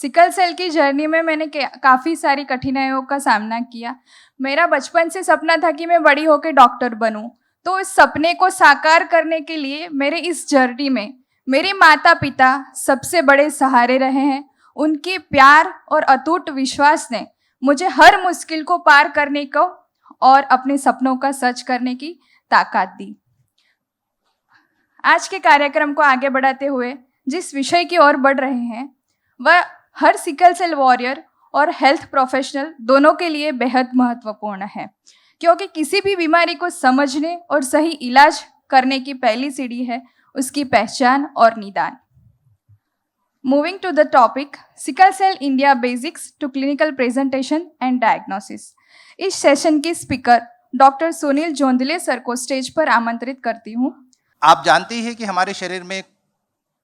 Sickle cell की journey में मैंने काफ़ी सारी कठिनाइयों का सामना किया। मेरा बचपन से सपना था कि मैं बड़ी होकर डॉक्टर बनूं। तो इस सपने को साकार करने के लिए मेरे इस जर्नी में मेरे माता-पिता सबसे बड़े सहारे रहे हैं। उनके प्यार और अटूट विश्वास ने मुझे हर मुश्किल को पार करने को और अपने सपनों का सच करने की ताकत दी। आज के कार्यक्रम को आगे बढ़ाते हुए जिस विषय की ओर बढ़ रहे हैं वह हर सिकल सेल वॉरियर और हेल्थ प्रोफेशनल दोनों के लिए बेहद महत्वपूर्ण है, क्योंकि किसी भी बीमारी को समझने और सही इलाज करने की पहली सीढ़ी है उसकी पहचान और निदान। Moving to the topic sickle cell India basics to clinical presentation and diagnosis. इस सेशन की speaker doctor Sunil Jondhale sir को स्टेज पर आमंत्रित करती हूँ। आप जानते ही हैं कि हमारे शरीर में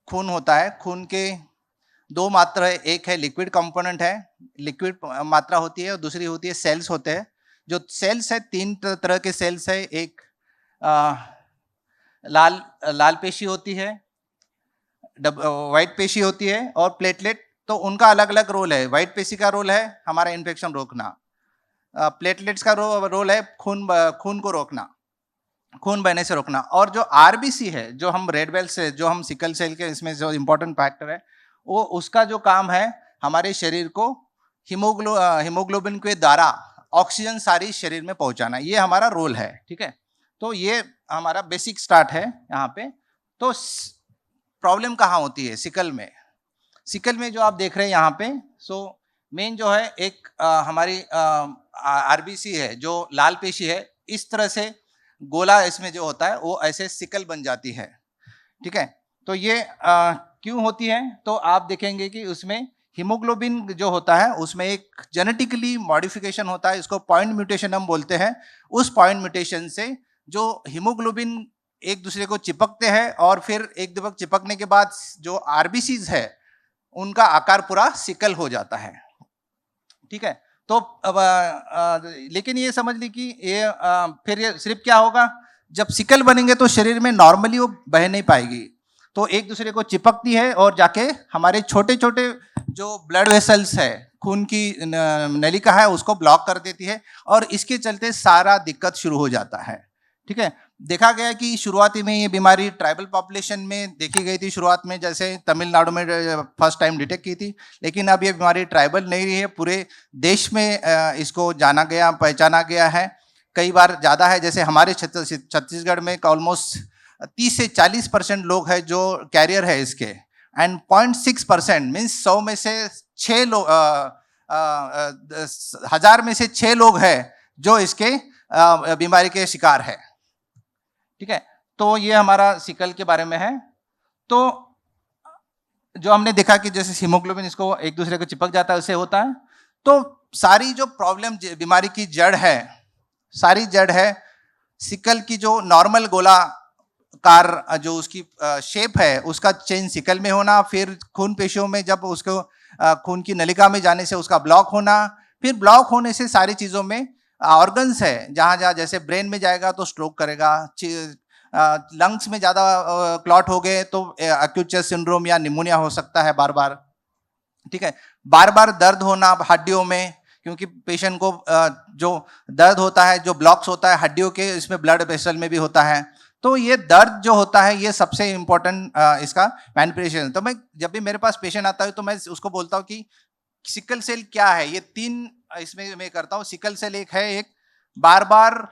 खून होता है। खून के दो मात्रा है, एक है लिक्विड कंपोनेंट है, लिक्विड मात्रा होती है, और दूसरी होती है सेल्स होते हैं। जो सेल्स है, तीन तरह के सेल्स है। एक लाल पेशी होती है, व्हाइट पेशी होती है, और प्लेटलेट। तो उनका अलग अलग रोल है। व्हाइट पेशी का रोल है हमारा इन्फेक्शन रोकना, प्लेटलेट्स का रोल है खून को रोकना, खून बहने से रोकना। और जो आरबीसी है, जो हम रेड बेल से, जो हम सिकल सेल के इसमें जो इम्पोर्टेंट फैक्टर है, वो उसका जो काम है हमारे शरीर को हीमोग्लोबिन के द्वारा ऑक्सीजन सारी शरीर में पहुंचाना, ये हमारा रोल है। ठीक है, तो ये हमारा बेसिक स्टार्ट है यहाँ पे। तो प्रॉब्लम कहाँ होती है सिकल में? सिकल में जो आप देख रहे हैं यहाँ पे, सो मेन जो है एक हमारी आरबीसी है, जो लाल पेशी है, इस तरह से गोला इसमें जो होता है वो ऐसे सिकल बन जाती है। ठीक है, तो ये क्यों होती है? तो आप देखेंगे कि उसमें हीमोग्लोबिन जो होता है उसमें एक जेनेटिकली मॉडिफिकेशन होता है, इसको पॉइंट म्यूटेशन हम बोलते हैं। उस पॉइंट म्यूटेशन से जो हीमोग्लोबिन एक दूसरे को चिपकते हैं, और फिर एक दफा चिपकने के बाद जो आरबीसीज है उनका आकार पूरा सिकल हो जाता है। ठीक है, तो लेकिन ये समझ ली कि ये फिर ये सिर्फ क्या होगा, जब सिकल बनेंगे तो शरीर में नॉर्मली वो बह नहीं पाएगी, तो एक दूसरे को चिपकती है और जाके हमारे छोटे छोटे जो ब्लड वेसल्स है, खून की नलिका है, उसको ब्लॉक कर देती है, और इसके चलते सारा दिक्कत शुरू हो जाता है। ठीक है, देखा गया कि शुरुआती में ये बीमारी ट्राइबल पॉपुलेशन में देखी गई थी। शुरुआत में जैसे तमिलनाडु में फर्स्ट टाइम डिटेक्ट की थी, लेकिन अब ये बीमारी ट्राइबल नहीं रही है, पूरे देश में इसको जाना गया, पहचाना गया है। कई बार ज़्यादा है, जैसे हमारे छत्तीसगढ़ में ऑलमोस्ट 30 से 40% लोग हैं जो कैरियर है इसके, एंड 0.6% मीन्स 100 में से 6 लोग, 1000 में से 6 लोग हैं जो इसके बीमारी के शिकार है। ठीक है, तो ये हमारा सिकल के बारे में है। तो जो हमने देखा कि जैसे हीमोग्लोबिन इसको एक दूसरे को चिपक जाता है, उससे होता है। तो सारी जो प्रॉब्लम बीमारी की जड़ है, सारी जड़ है सिकल की जो नॉर्मल गोलाकार जो उसकी शेप है, उसका चेंज सिकल में होना, फिर खून पेशियों में जब उसको खून की नलिका में जाने से उसका ब्लॉक होना, फिर ब्लॉक होने से सारी चीज़ों में ऑर्गन्स है, जहाँ जहाँ जैसे ब्रेन में जाएगा तो स्ट्रोक करेगा, लंग्स में ज़्यादा क्लॉट हो गए तो एक्यूट चेस्ट सिंड्रोम या निमोनिया हो सकता है बार बार। ठीक है, बार बार दर्द होना हड्डियों में, क्योंकि पेशेंट को जो दर्द होता है, जो ब्लॉक्स होता है हड्डियों के, इसमें ब्लड वेसल में भी होता है। तो ये दर्द जो होता है ये सबसे इम्पोर्टेंट इसका मैनिपुलेशन। तो मैं जब भी मेरे पास पेशेंट आता है तो मैं उसको बोलता हूँ कि सिकल सेल क्या है। ये 3 इसमें मैं करता हूँ। सिकल सेल एक है, एक बार बार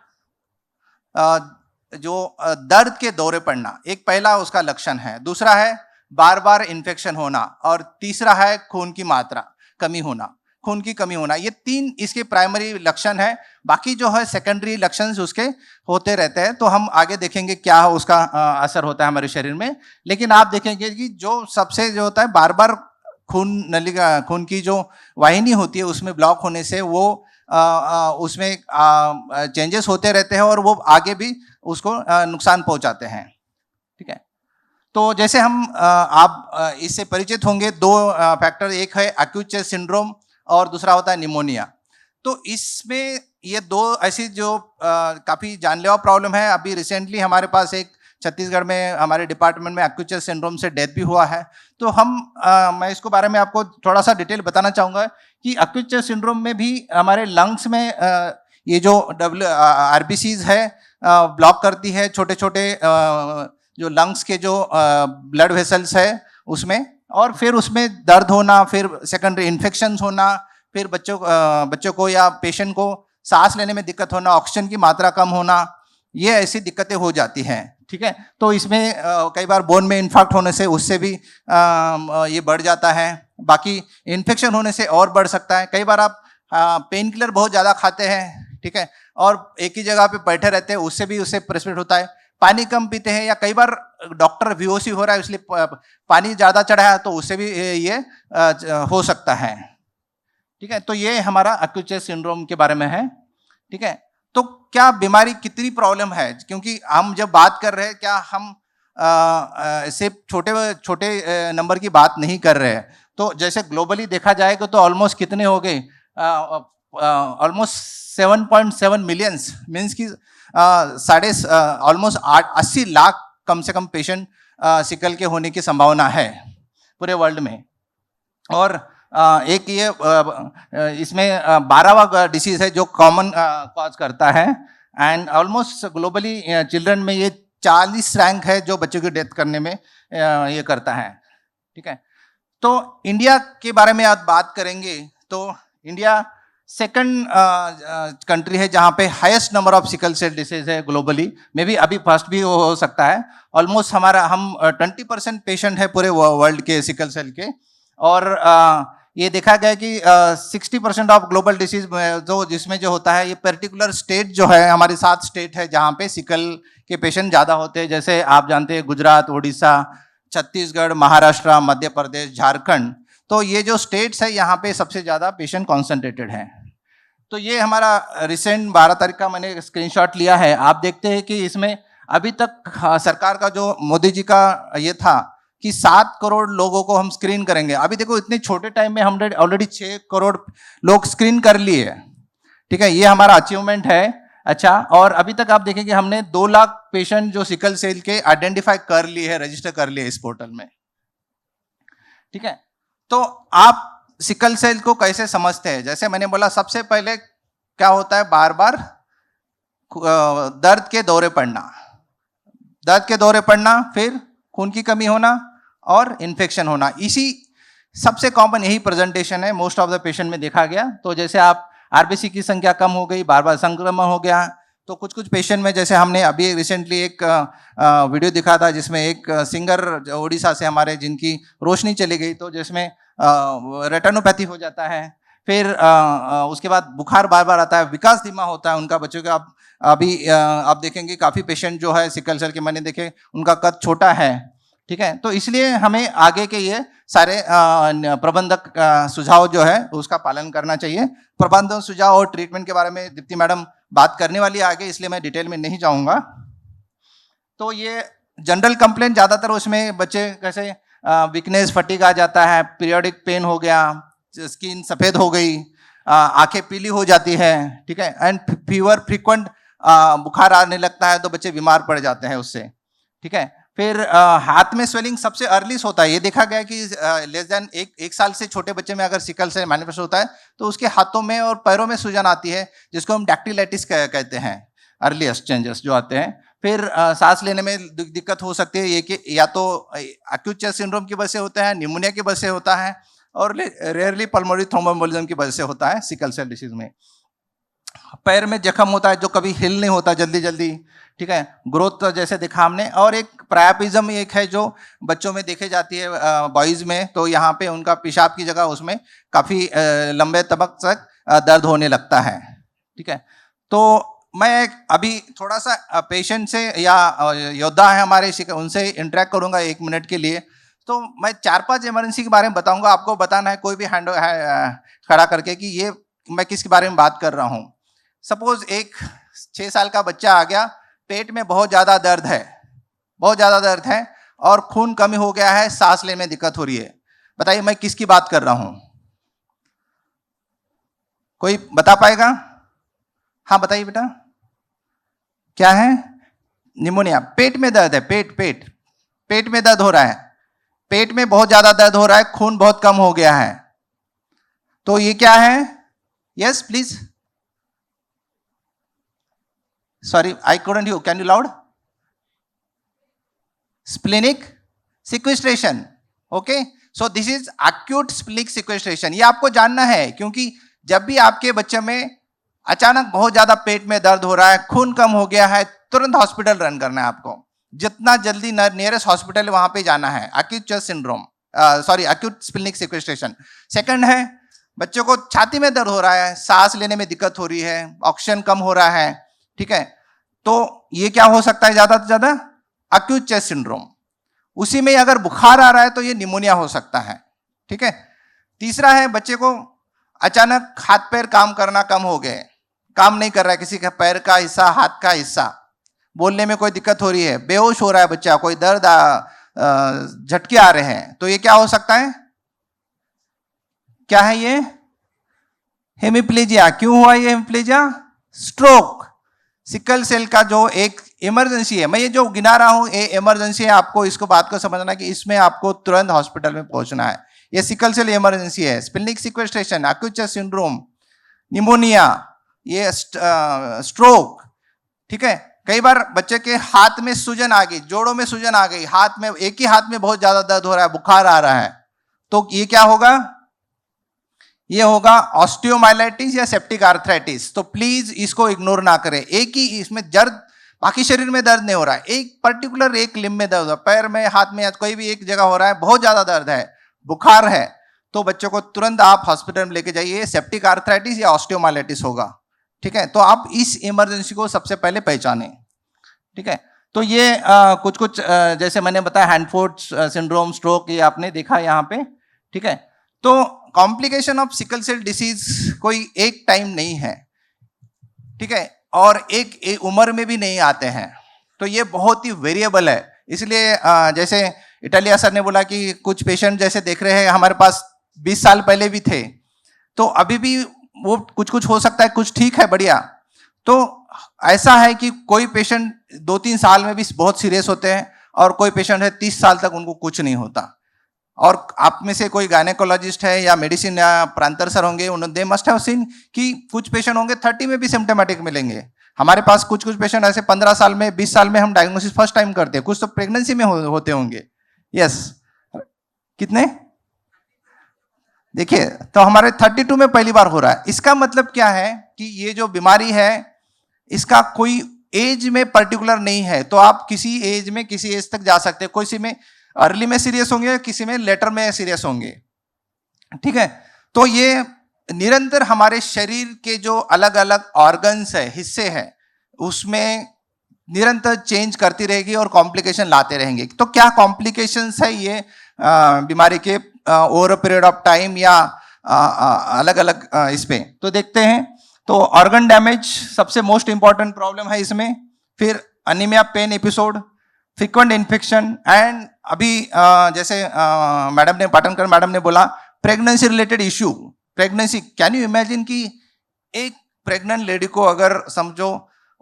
जो दर्द के दौरे पड़ना, एक पहला उसका लक्षण है। दूसरा है बार बार इन्फेक्शन होना, और तीसरा है खून की मात्रा कमी होना, खून की कमी होना। ये 3 इसके प्राइमरी लक्षण है। बाकी जो है सेकेंडरी लक्षण उसके होते रहते हैं, तो हम आगे देखेंगे क्या उसका असर होता है हमारे शरीर में। लेकिन आप देखेंगे कि जो सबसे जो होता है बार बार नलिका, खून की जो वाहिनी होती है उसमें ब्लॉक होने से वो उसमें चेंजेस होते रहते हैं, और वो आगे भी उसको नुकसान पहुंचाते हैं। ठीक है, तो जैसे हम आप इससे परिचित होंगे, 2 फैक्टर, एक है एक्यूट चेस्ट सिंड्रोम और दूसरा होता है निमोनिया। तो इसमें ये 2 ऐसी जो काफ़ी जानलेवा प्रॉब्लम है। अभी रिसेंटली हमारे पास एक छत्तीसगढ़ में हमारे डिपार्टमेंट में एक्यूचर सिंड्रोम से डेथ भी हुआ है। तो मैं इसको बारे में आपको थोड़ा सा डिटेल बताना चाहूँगा कि एक्यूचर सिंड्रोम में भी हमारे लंग्स में ये जो RBCs है ब्लॉक करती है, छोटे छोटे जो लंग्स के जो ब्लड वेसल्स है उसमें, और फिर उसमें दर्द होना, फिर सेकेंडरी इन्फेक्शंस होना, फिर बच्चों को या पेशेंट को सांस लेने में दिक्कत होना, ऑक्सीजन की मात्रा कम होना, ये ऐसी दिक्कतें हो जाती हैं। ठीक है, तो इसमें कई बार बोन में इन्फेक्ट होने से उससे भी ये बढ़ जाता है। बाकी इन्फेक्शन होने से और बढ़ सकता है। कई बार आप पेन किलर बहुत ज़्यादा खाते हैं, ठीक है, और एक ही जगह पे बैठे रहते हैं, उससे भी उससे प्रेसिपिटेट होता है। पानी कम पीते हैं, या कई बार डॉक्टर VOC हो रहा है इसलिए पानी ज़्यादा चढ़ा है, तो उससे भी ये हो सकता है। ठीक है, तो ये हमारा एक्यूचर सिंड्रोम के बारे में है। ठीक है, तो क्या बीमारी कितनी प्रॉब्लम है, क्योंकि हम जब बात कर रहे हैं, क्या हम सिर्फ छोटे छोटे नंबर की बात नहीं कर रहे हैं। तो जैसे ग्लोबली देखा जाएगा तो ऑलमोस्ट कितने हो गए, ऑलमोस्ट 7.7 मिलियंस, मीन्स की ऑलमोस्ट 80 लाख कम से कम पेशेंट सिकल के होने की संभावना है पूरे वर्ल्ड में। और एक ये इसमें 12वां डिसीज है जो कॉमन कॉज करता है, एंड ऑलमोस्ट ग्लोबली चिल्ड्रन में ये 40 रैंक है जो बच्चों की डेथ करने में ये करता है। ठीक है, तो इंडिया के बारे में आज बात करेंगे तो इंडिया सेकंड कंट्री है जहाँ पे highest number of sickle cell disease है ग्लोबली, मे बी अभी फर्स्ट भी हो सकता है। ऑलमोस्ट हम 20% पेशेंट है पूरे वर्ल्ड के सिकल सेल के, और ये देखा गया कि 60% ऑफ ग्लोबल डिसीज जो जिसमें जो होता है, ये पर्टिकुलर स्टेट जो है, हमारी 7 स्टेट है जहाँ पे सिकल के पेशेंट ज़्यादा होते हैं। जैसे आप जानते हैं गुजरात, उड़ीसा, छत्तीसगढ़, महाराष्ट्र, मध्य प्रदेश, झारखंड। तो ये जो स्टेट्स है यहाँ पे सबसे ज़्यादा पेशेंट कॉन्सेंट्रेटेड हैं। तो ये हमारा रिसेंट 12 तारीख का मैंने स्क्रीनशॉट लिया है। आप देखते हैं कि इसमें अभी तक सरकार का जो मोदी जी का ये था कि 7 करोड़ लोगों को हम स्क्रीन करेंगे। अभी देखो इतने छोटे टाइम में हमने ऑलरेडी 6 करोड़ लोग स्क्रीन कर लिए। ठीक है, ये हमारा अचीवमेंट है। अच्छा, और अभी तक आप देखेंगे हमने 2 लाख पेशेंट जो सिकल सेल के आइडेंटिफाई कर लिए है, रजिस्टर कर लिए इस पोर्टल में। ठीक है, तो आप सिकल सेल को कैसे समझते हैं? जैसे मैंने बोला, सबसे पहले क्या होता है, बार बार दर्द के दौरे पड़ना, फिर खून की कमी होना और इन्फेक्शन होना। इसी सबसे कॉमन यही प्रेजेंटेशन है मोस्ट ऑफ द पेशेंट में देखा गया। तो जैसे आप RBC की संख्या कम हो गई, बार बार संक्रमण हो गया, तो कुछ पेशेंट में, जैसे हमने अभी रिसेंटली एक वीडियो दिखा था जिसमें एक सिंगर उड़ीसा से हमारे, जिनकी रोशनी चली गई, तो जिसमें रेटिनोपैथी हो जाता है। फिर उसके बाद बुखार बार बार आता है, विकास धीमा होता है उनका बच्चों का। अभी आप देखेंगे काफ़ी पेशेंट जो है सिकल सेल के, मैंने देखे उनका कद छोटा है। ठीक है, तो इसलिए हमें आगे के ये सारे प्रबंधक सुझाव जो है उसका पालन करना चाहिए। प्रबंधन सुझाव और ट्रीटमेंट के बारे में दीप्ति मैडम बात करने वाली है आगे, इसलिए मैं डिटेल में नहीं जाऊंगा। तो ये जनरल कंप्लेंट ज़्यादातर उसमें बच्चे कैसे वीकनेस, फटीग आ जाता है, पीरियोडिक पेन हो गया, स्किन सफ़ेद हो गई, आंखें पीली हो जाती है। ठीक है, एंड फीवर, फ्रीक्वेंट बुखार आने लगता है तो बच्चे बीमार पड़ जाते हैं उससे। ठीक है, फिर हाथ में स्वेलिंग सबसे अर्लीस्ट होता है। ये देखा गया कि लेस देन एक साल से छोटे बच्चे में अगर सिकल से मैनिफेस्ट होता है तो उसके हाथों में और पैरों में सूजन आती है, जिसको हम डैक्टिलाइटिस कहते हैं, अर्लीस्ट चेंजेस जो आते हैं। फिर सांस लेने में दिक्कत हो सकती है, ये कि या तो एक्यूट चेस्ट सिंड्रोम की वजह से होता है, निमोनिया की वजह से होता है, और रेयरली पल्मोनरी थ्रोम्बोएम्बोलिज्म की वजह से होता है सिकल सेल डिसीज में। पैर में जख्म होता है जो कभी हिल नहीं होता जल्दी। ठीक है, ग्रोथ तो जैसे देखा हमने। और एक प्रायापिज्म एक है जो बच्चों में देखे जाती है, बॉयज़ में, तो यहाँ पे उनका पेशाब की जगह उसमें काफ़ी लंबे तबक तक दर्द होने लगता है। ठीक है, तो मैं अभी थोड़ा सा पेशेंट से या योद्धा है हमारे उनसे इंटरेक्ट करूँगा 1 मिनट के लिए। तो मैं 4-5 इमरजेंसी के बारे में बताऊँगा, आपको बताना है कोई भी हैंड खड़ा करके कि ये मैं किसके बारे में बात कर रहा हूँ। सपोज एक 6 साल का बच्चा आ गया, पेट में बहुत ज़्यादा दर्द है और खून कमी हो गया है, सांस लेने में दिक्कत हो रही है। बताइए मैं किसकी बात कर रहा हूँ? कोई बता पाएगा? हाँ बताइए बेटा, क्या है? निमोनिया, पेट में दर्द है, पेट में दर्द हो रहा है, पेट में बहुत ज्यादा दर्द हो रहा है, खून बहुत कम हो गया है, तो ये क्या है? Yes please, sorry I couldn't you, can you loud? Splenic sequestration, okay, so this is acute splenic sequestration. ये आपको जानना है, क्योंकि जब भी आपके बच्चे में अचानक बहुत ज्यादा पेट में दर्द हो रहा है, खून कम हो गया है, तुरंत हॉस्पिटल रन करना है आपको, जितना जल्दी नियरेस्ट हॉस्पिटल वहां पे जाना है। Acute chest syndrome, sorry acute splenic sequestration. Second है, बच्चों को छाती में दर्द हो रहा है, सांस लेने में दिक्कत हो रही है, ऑक्सीजन कम हो रहा है, ठीक है, तो ये क्या हो सकता है ज्यादा से ज्यादा? Acute chest syndrome. उसी में अगर बुखार आ रहा है तो ये निमोनिया हो सकता है, ठीक है। तीसरा है, बच्चे को अचानक हाथ पैर काम करना कम हो गए, काम नहीं कर रहा है, किसी का पैर का हिस्सा, हाथ का हिस्सा, बोलने में कोई दिक्कत हो रही है, बेहोश हो रहा है बच्चा, कोई दर्द झटके आ रहे हैं, तो ये क्या हो सकता है? क्या है ये? हेमिप्लेजिया। क्यों हुआ ये हेमिप्लेजिया? स्ट्रोक। सिकल सेल का जो एक इमरजेंसी है, मैं ये जो गिना रहा हूं ये इमरजेंसी है, आपको इसको बात को समझना कि इसमें आपको तुरंत हॉस्पिटल में पहुंचना है। ये सिकल सेल इमरजेंसी है, splenic sequestration, acute chest syndrome, pneumonia, ये स्ट्रोक, ठीक है। कई बार बच्चे के हाथ में सूजन आ गई, जोड़ों में सूजन आ गई, हाथ में, एक ही हाथ में बहुत ज्यादा दर्द हो रहा है, बुखार आ रहा है, तो ये क्या होगा? ये होगा ऑस्टियोमाइलाइटिस या सेप्टिक आर्थराइटिस। तो प्लीज इसको इग्नोर ना करें। एक ही इसमें दर्द, बाकी शरीर में दर्द नहीं हो रहा है, एक पर्टिकुलर एक लिम्ब में दर्द हो, पैर में, हाथ में, कोई भी एक जगह हो रहा है, बहुत ज्यादा दर्द है, बुखार है, तो बच्चों को तुरंत आप हॉस्पिटल में लेके जाइए। सेप्टिक आर्थराइटिस या ऑस्टियोमाइलाइटिस होगा, ठीक है। तो आप इस इमरजेंसी को सबसे पहले पहचानें, ठीक है। तो ये कुछ जैसे मैंने बताया, हैंडफोर्ड सिंड्रोम, स्ट्रोक, ये आपने देखा यहाँ पे, ठीक है। तो complication of sickle cell disease कोई एक टाइम नहीं है, ठीक है, और एक उम्र में भी नहीं आते हैं, तो ये बहुत ही वेरिएबल है। इसलिए जैसे इटालिया सर ने बोला कि कुछ पेशेंट जैसे देख रहे हैं हमारे पास 20 साल पहले भी थे, तो अभी भी वो कुछ हो सकता है, कुछ ठीक है, बढ़िया। तो ऐसा है कि कोई पेशेंट 2-3 साल में भी बहुत सीरियस होते हैं, और कोई पेशेंट है 30 साल तक उनको कुछ नहीं होता। और आप में से कोई गायनेकोलॉजिस्ट है या मेडिसिन या प्रांतर सर होंगे, उन्होंने दे मस्ट हैव सीन कि कुछ पेशेंट होंगे 30 में भी सिम्टोमेटिक मिलेंगे। हमारे पास कुछ पेशेंट ऐसे 15 साल में, 20 साल में हम डायग्नोसिस फर्स्ट टाइम करते हैं, कुछ तो प्रेगनेंसी में होते होंगे। यस, कितने? देखिए, तो हमारे 32 में पहली बार हो रहा है। इसका मतलब क्या है कि ये जो बीमारी है इसका कोई एज में पर्टिकुलर नहीं है, तो आप किसी एज में किसी एज तक जा सकते हैं। किसी में अर्ली में सीरियस होंगे, किसी में लेटर में सीरियस होंगे, ठीक है। तो ये निरंतर हमारे शरीर के जो अलग अलग ऑर्गन्स है, हिस्से हैं, उसमें निरंतर चेंज करती रहेगी और कॉम्प्लिकेशन लाते रहेंगे। तो क्या कॉम्प्लिकेशंस है ये बीमारी के over a period of time या अलग अलग इस पे, तो देखते हैं। तो ऑर्गन डैमेज सबसे मोस्ट इंपॉर्टेंट प्रॉब्लम है इसमें, फिर anaemia, pain episode, frequent infection, and अभी जैसे मैडम ने, पाटनकर मैडम ने बोला, pregnancy related issue. Pregnancy, can you imagine कि एक प्रेग्नेंट लेडी को अगर समझो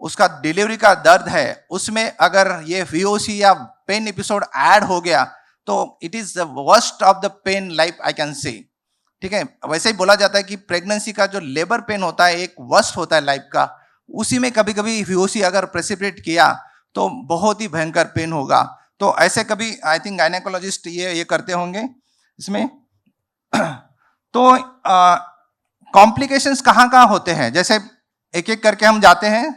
उसका डिलीवरी का दर्द है, उसमें अगर ये VOC या पेन एपिसोड ऐड हो गया तो it is the worst of the pain life I can say, ठीक है। वैसे ही बोला जाता है कि प्रेगनेंसी का जो लेबर पेन होता है एक वर्स्ट होता है लाइफ का, उसी में कभी कभी VOC अगर प्रेसिपिटेट किया तो बहुत ही भयंकर पेन होगा। तो ऐसे कभी आई थिंक गायनेकोलॉजिस्ट ये करते होंगे इसमें। तो कॉम्प्लिकेशंस कहाँ होते हैं, जैसे एक एक करके हम जाते हैं।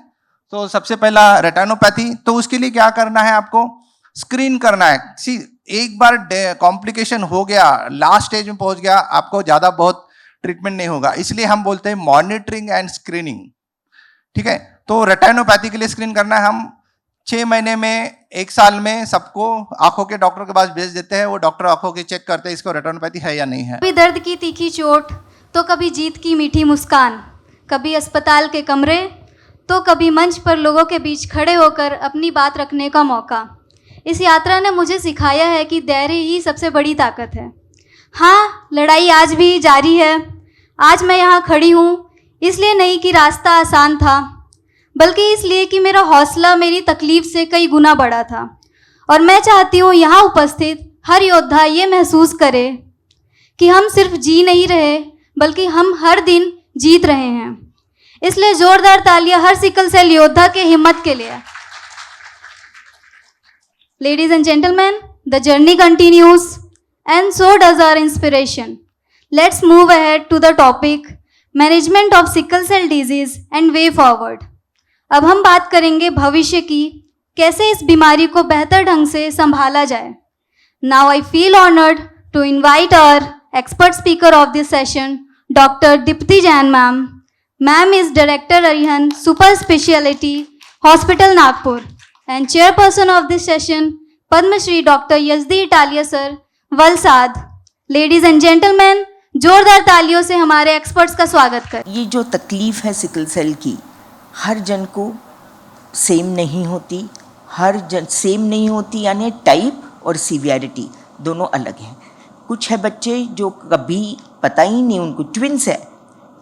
तो सबसे पहला रेटिनोपैथी, तो उसके लिए क्या करना है, आपको स्क्रीन करना है। सी, एक बार कॉम्प्लिकेशन हो गया, लास्ट स्टेज में पहुंच गया, आपको ज्यादा बहुत ट्रीटमेंट नहीं होगा, इसलिए हम बोलते हैं मॉनिटरिंग एंड स्क्रीनिंग, ठीक है। तो रेटिनोपैथी के लिए स्क्रीन करना है, हम 6 महीने में, 1 साल में सबको आंखों के डॉक्टर के पास भेज देते हैं, वो डॉक्टर आंखों की चेक करते हैं इसको रेटिनोपैथी है या नहीं है। कभी दर्द की तीखी चोट, तो कभी जीत की मीठी मुस्कान, कभी अस्पताल के कमरे, तो कभी मंच पर लोगों के बीच खड़े होकर अपनी बात रखने का मौका। इस यात्रा ने मुझे सिखाया है कि धैर्य ही सबसे बड़ी ताकत है। हाँ, लड़ाई आज भी जारी है। आज मैं यहाँ खड़ी हूँ इसलिए नहीं कि रास्ता आसान था, बल्कि इसलिए कि मेरा हौसला मेरी तकलीफ से कई गुना बड़ा था। और मैं चाहती हूँ यहाँ उपस्थित हर योद्धा ये महसूस करे कि हम सिर्फ जी नहीं रहे, बल्कि हम हर दिन जीत रहे हैं। इसलिए जोरदार तालियां हर सिकल सेल योद्धा के हिम्मत के लिए। Ladies and gentlemen, the journey continues and so does our inspiration. Let's move ahead to the topic management of sickle cell disease and way forward. अब हम बात करेंगे भविष्य की, कैसे इस बीमारी को बेहतर ढंग से संभाला जाए। Now I feel honored to invite our expert speaker of this session, Dr. Dipti Jain ma'am. Ma'am is Director Arihan Super Speciality Hospital Nagpur and chairperson of this session, Padma Shri Dr. Yazdi Italia sir, Valsad. Ladies and gentlemen, जोरदार तालियों से हमारे experts का स्वागत करें। ये जो तकलीफ़ है सिकल सेल की, हर जन को सेम नहीं होती, हर जन सेम नहीं होती, यानी टाइप और सीवियरिटी दोनों अलग हैं। कुछ है बच्चे जो कभी पता ही नहीं, उनको ट्विंस है,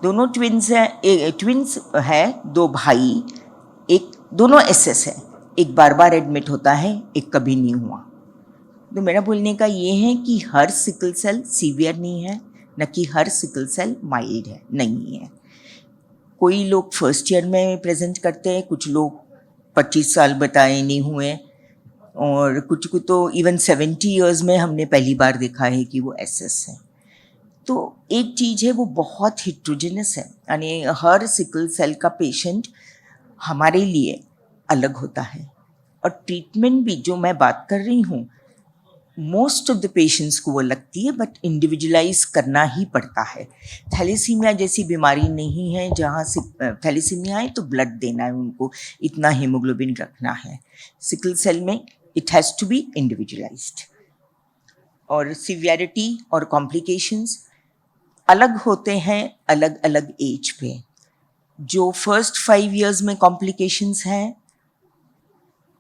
दोनों ट्विंस हैं, ट्विंस है, दो भाई, एक दोनों एसएस है, एक बार बार एडमिट होता है, एक कभी नहीं हुआ। तो मेरा बोलने का ये है कि हर सिकल सेल सीवियर नहीं है, न कि हर सिकल सेल माइल्ड है, नहीं है। कोई लोग फर्स्ट ईयर में प्रेजेंट करते हैं, कुछ लोग 25 साल बताए नहीं हुए, और कुछ को तो इवन 70 इयर्स में हमने पहली बार देखा है कि वो एसएस है। तो एक चीज़ है, वो बहुत हिट्रोजेनस है, यानी हर सिकल सेल का पेशेंट हमारे लिए अलग होता है। और ट्रीटमेंट भी जो मैं बात कर रही हूँ, मोस्ट ऑफ द पेशेंट्स को वो लगती है, बट इंडिविजुअलाइज करना ही पड़ता है। थैलेसीमिया जैसी बीमारी नहीं है जहाँ से थैलेसीमिया है तो ब्लड देना है उनको, इतना हीमोग्लोबिन रखना है। सिकल सेल में it has to be individualised. और सीवियरिटी और कॉम्प्लिकेशंस अलग होते हैं अलग अलग एज पे। जो फर्स्ट 5 इयर्स में कॉम्प्लिकेशंस हैं,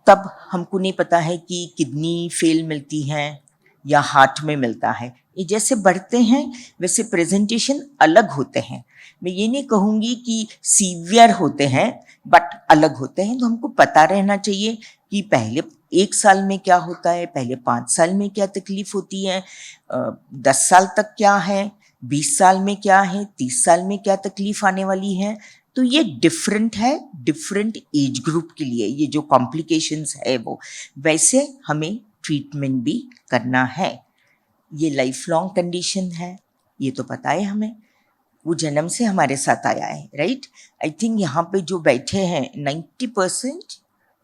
तब हमको नहीं पता है कि किडनी फेल मिलती है या हार्ट में मिलता है। ये जैसे बढ़ते हैं वैसे प्रेजेंटेशन अलग होते हैं। मैं ये नहीं कहूँगी कि सीवियर होते हैं, बट अलग होते हैं। तो हमको पता रहना चाहिए कि पहले 1 साल में क्या होता है, पहले 5 साल में क्या तकलीफ होती है, 10 साल तक क्या है, 20 साल में क्या है, 30 साल में क्या तकलीफ आने वाली है। तो ये डिफरेंट है डिफरेंट एज ग्रुप के लिए, ये जो कॉम्प्लिकेशंस है वो। वैसे हमें ट्रीटमेंट भी करना है। ये लाइफ लॉन्ग कंडीशन है, ये तो पता है हमें, वो जन्म से हमारे साथ आया है, राइट। आई थिंक यहाँ पे जो बैठे हैं 90%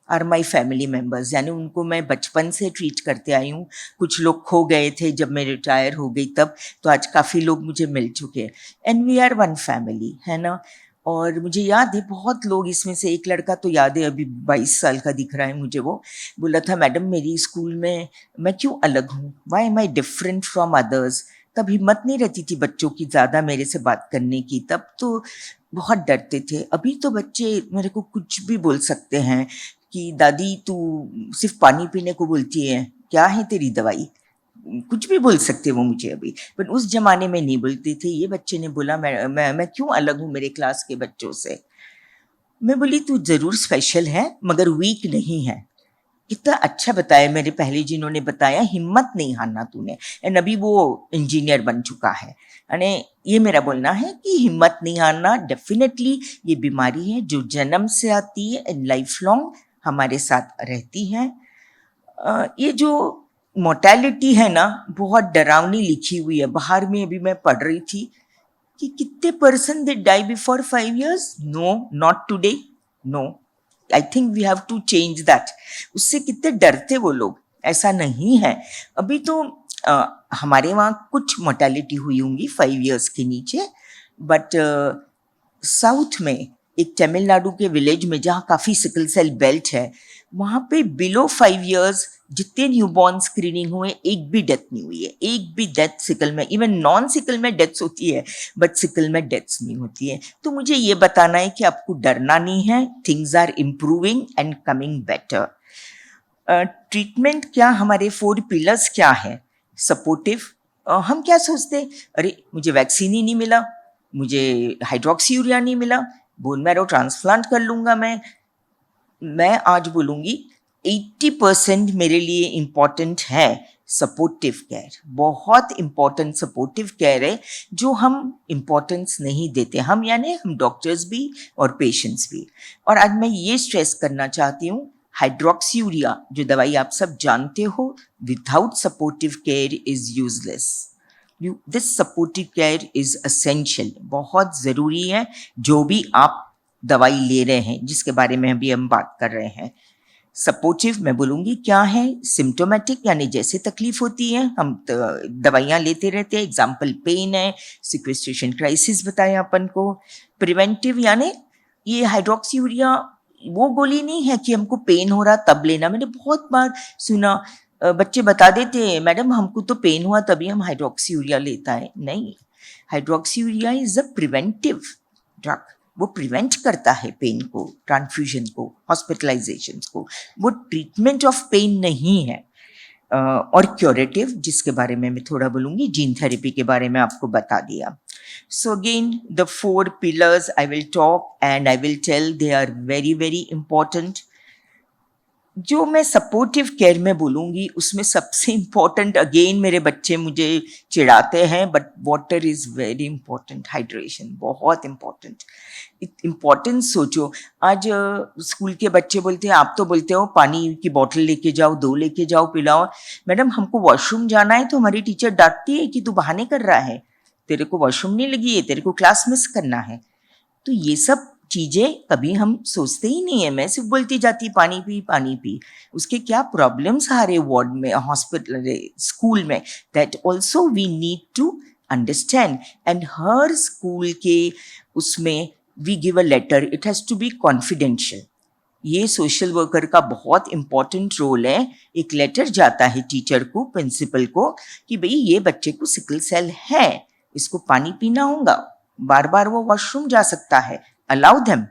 आर माई फैमिली मेम्बर्स, यानी उनको मैं बचपन से ट्रीट करते आई हूँ। कुछ लोग खो गए थे जब मैं रिटायर हो गई तब, तो आज काफ़ी लोग मुझे मिल चुके हैं। And we are one family, है ना। और मुझे याद है बहुत लोग, इसमें से एक लड़का तो याद है, अभी 22 साल का दिख रहा है मुझे, वो बोला था मैडम मेरी स्कूल में मैं क्यों अलग हूँ, why am I different from others. तब हिम्मत नहीं रहती थी बच्चों की ज़्यादा मेरे से बात करने की, तब तो बहुत डरते थे। अभी तो बच्चे मेरे को कुछ भी बोल सकते हैं कि दादी तू सिर्फ पानी पीने को बोलती है, क्या है तेरी दवाई, कुछ भी बोल सकते वो मुझे अभी। पर उस जमाने में नहीं बोलते थे। ये बच्चे ने बोला मैं क्यों अलग हूँ मेरे क्लास के बच्चों से। मैं बोली तू ज़रूर स्पेशल है मगर वीक नहीं है। कितना अच्छा बताया मेरे पहले जिन्होंने बताया, हिम्मत नहीं हारना तूने। एंड अभी वो इंजीनियर बन चुका है। यानी ये मेरा बोलना है कि हिम्मत नहीं हारना। डेफिनेटली ये बीमारी है जो जन्म से आती है एंड लाइफ लॉन्ग हमारे साथ रहती है। ये जो मोर्टेलिटी है ना, बहुत डरावनी लिखी हुई है। बाहर में अभी मैं पढ़ रही थी कि कितने percent they die before 5 years। No, not today, no. I think we have to change that. उससे कितने डरते वो लोग, ऐसा नहीं है। अभी तो हमारे वहाँ कुछ मोर्टेलिटी हुई होंगी 5 years के नीचे, बट साउथ में एक तमिलनाडु के विलेज में जहाँ काफ़ी सिकल सेल बेल्ट है, वहाँ पे बिलो 5 years जितने न्यूबॉर्न स्क्रीनिंग हुए एक भी डेथ नहीं हुई है। एक भी डेथ सिकल में, इवन नॉन सिकल में डेथ्स होती है बट सिकल में डेथ्स नहीं होती है। तो मुझे ये बताना है कि आपको डरना नहीं है, things are improving and coming better. Treatment क्या, हमारे 4 पिलर्स क्या है। सपोर्टिव, हम क्या सोचते हैं, अरे मुझे वैक्सीन ही नहीं मिला, मुझे हाइड्रोक्सी यूरिया नहीं मिला, बोन मैरो ट्रांसप्लांट कर लूँगा मैं, मैं आज बोलूँगी 80% मेरे लिए इम्पॉर्टेंट है सपोर्टिव केयर, बहुत इम्पॉर्टेंट सपोर्टिव केयर है जो हम इम्पॉर्टेंस नहीं देते, हम यानी हम डॉक्टर्स भी और पेशेंट्स भी। और आज मैं ये स्ट्रेस करना चाहती हूँ, हाइड्रोक्सीयूरिया जो दवाई आप सब जानते हो, without supportive care is useless. This supportive care is essential, बहुत ज़रूरी है। जो भी आप दवाई ले रहे हैं, जिसके बारे में अभी हम बात कर रहे हैं, सपोर्टिव मैं बोलूँगी क्या है, सिम्टोमेटिक यानी जैसे तकलीफ होती है हम दवाइयाँ लेते रहते हैं, एग्जाम्पल पेन है, सिक्वेस्ट्रेशन क्राइसिस बताया अपन को। प्रिवेंटिव यानी ये हाइड्रोक्सीयूरिया वो गोली नहीं है कि हमको पेन हो रहा तब लेना। मैंने बहुत बार सुना बच्चे बता देते हैं मैडम हमको तो पेन हुआ तभी हम हाइड्रोक्सीयूरिया लेता है। नहीं, hydroxyurea is a preventive drug, वो प्रिवेंट करता है पेन को, ट्रांसफ्यूजन को, हॉस्पिटलाइजेशन को। वो ट्रीटमेंट ऑफ पेन नहीं है। और क्यूरेटिव जिसके बारे में मैं थोड़ा बोलूँगी, जीन थेरेपी के बारे में आपको बता दिया। So again, the 4 pillars I will talk and I will tell they are very very important. जो मैं सपोर्टिव केयर में बोलूँगी उसमें सबसे इम्पोर्टेंट, अगेन मेरे बच्चे मुझे चिढ़ाते हैं but water is very important, hydration बहुत इम्पोर्टेंट। इम्पोर्टेंस सोचो, आज स्कूल के बच्चे बोलते हैं, आप तो बोलते हो पानी की बोतल लेके जाओ, 2 लेके जाओ, पिलाओ। मैडम हमको वॉशरूम जाना है तो हमारी टीचर डांटती है कि तू बहाने कर रहा है, तेरे को वॉशरूम नहीं लगी है, तेरे को क्लास मिस करना है। तो ये सब चीज़ें कभी हम सोचते ही नहीं है। मैं सिर्फ बोलती जाती पानी पी पानी पी, उसके क्या प्रॉब्लम्स आ रहे वार्ड में, हॉस्पिटल, स्कूल में, that also we need to understand. And हर स्कूल के उसमें we give a letter, it has to be confidential. ये सोशल वर्कर का बहुत इंपॉर्टेंट रोल है। एक लेटर जाता है टीचर को, प्रिंसिपल को, कि भाई ये बच्चे को सिकल सेल है, इसको पानी पीना होगा, बार बार वो वॉशरूम जा सकता है, अलाउ देम।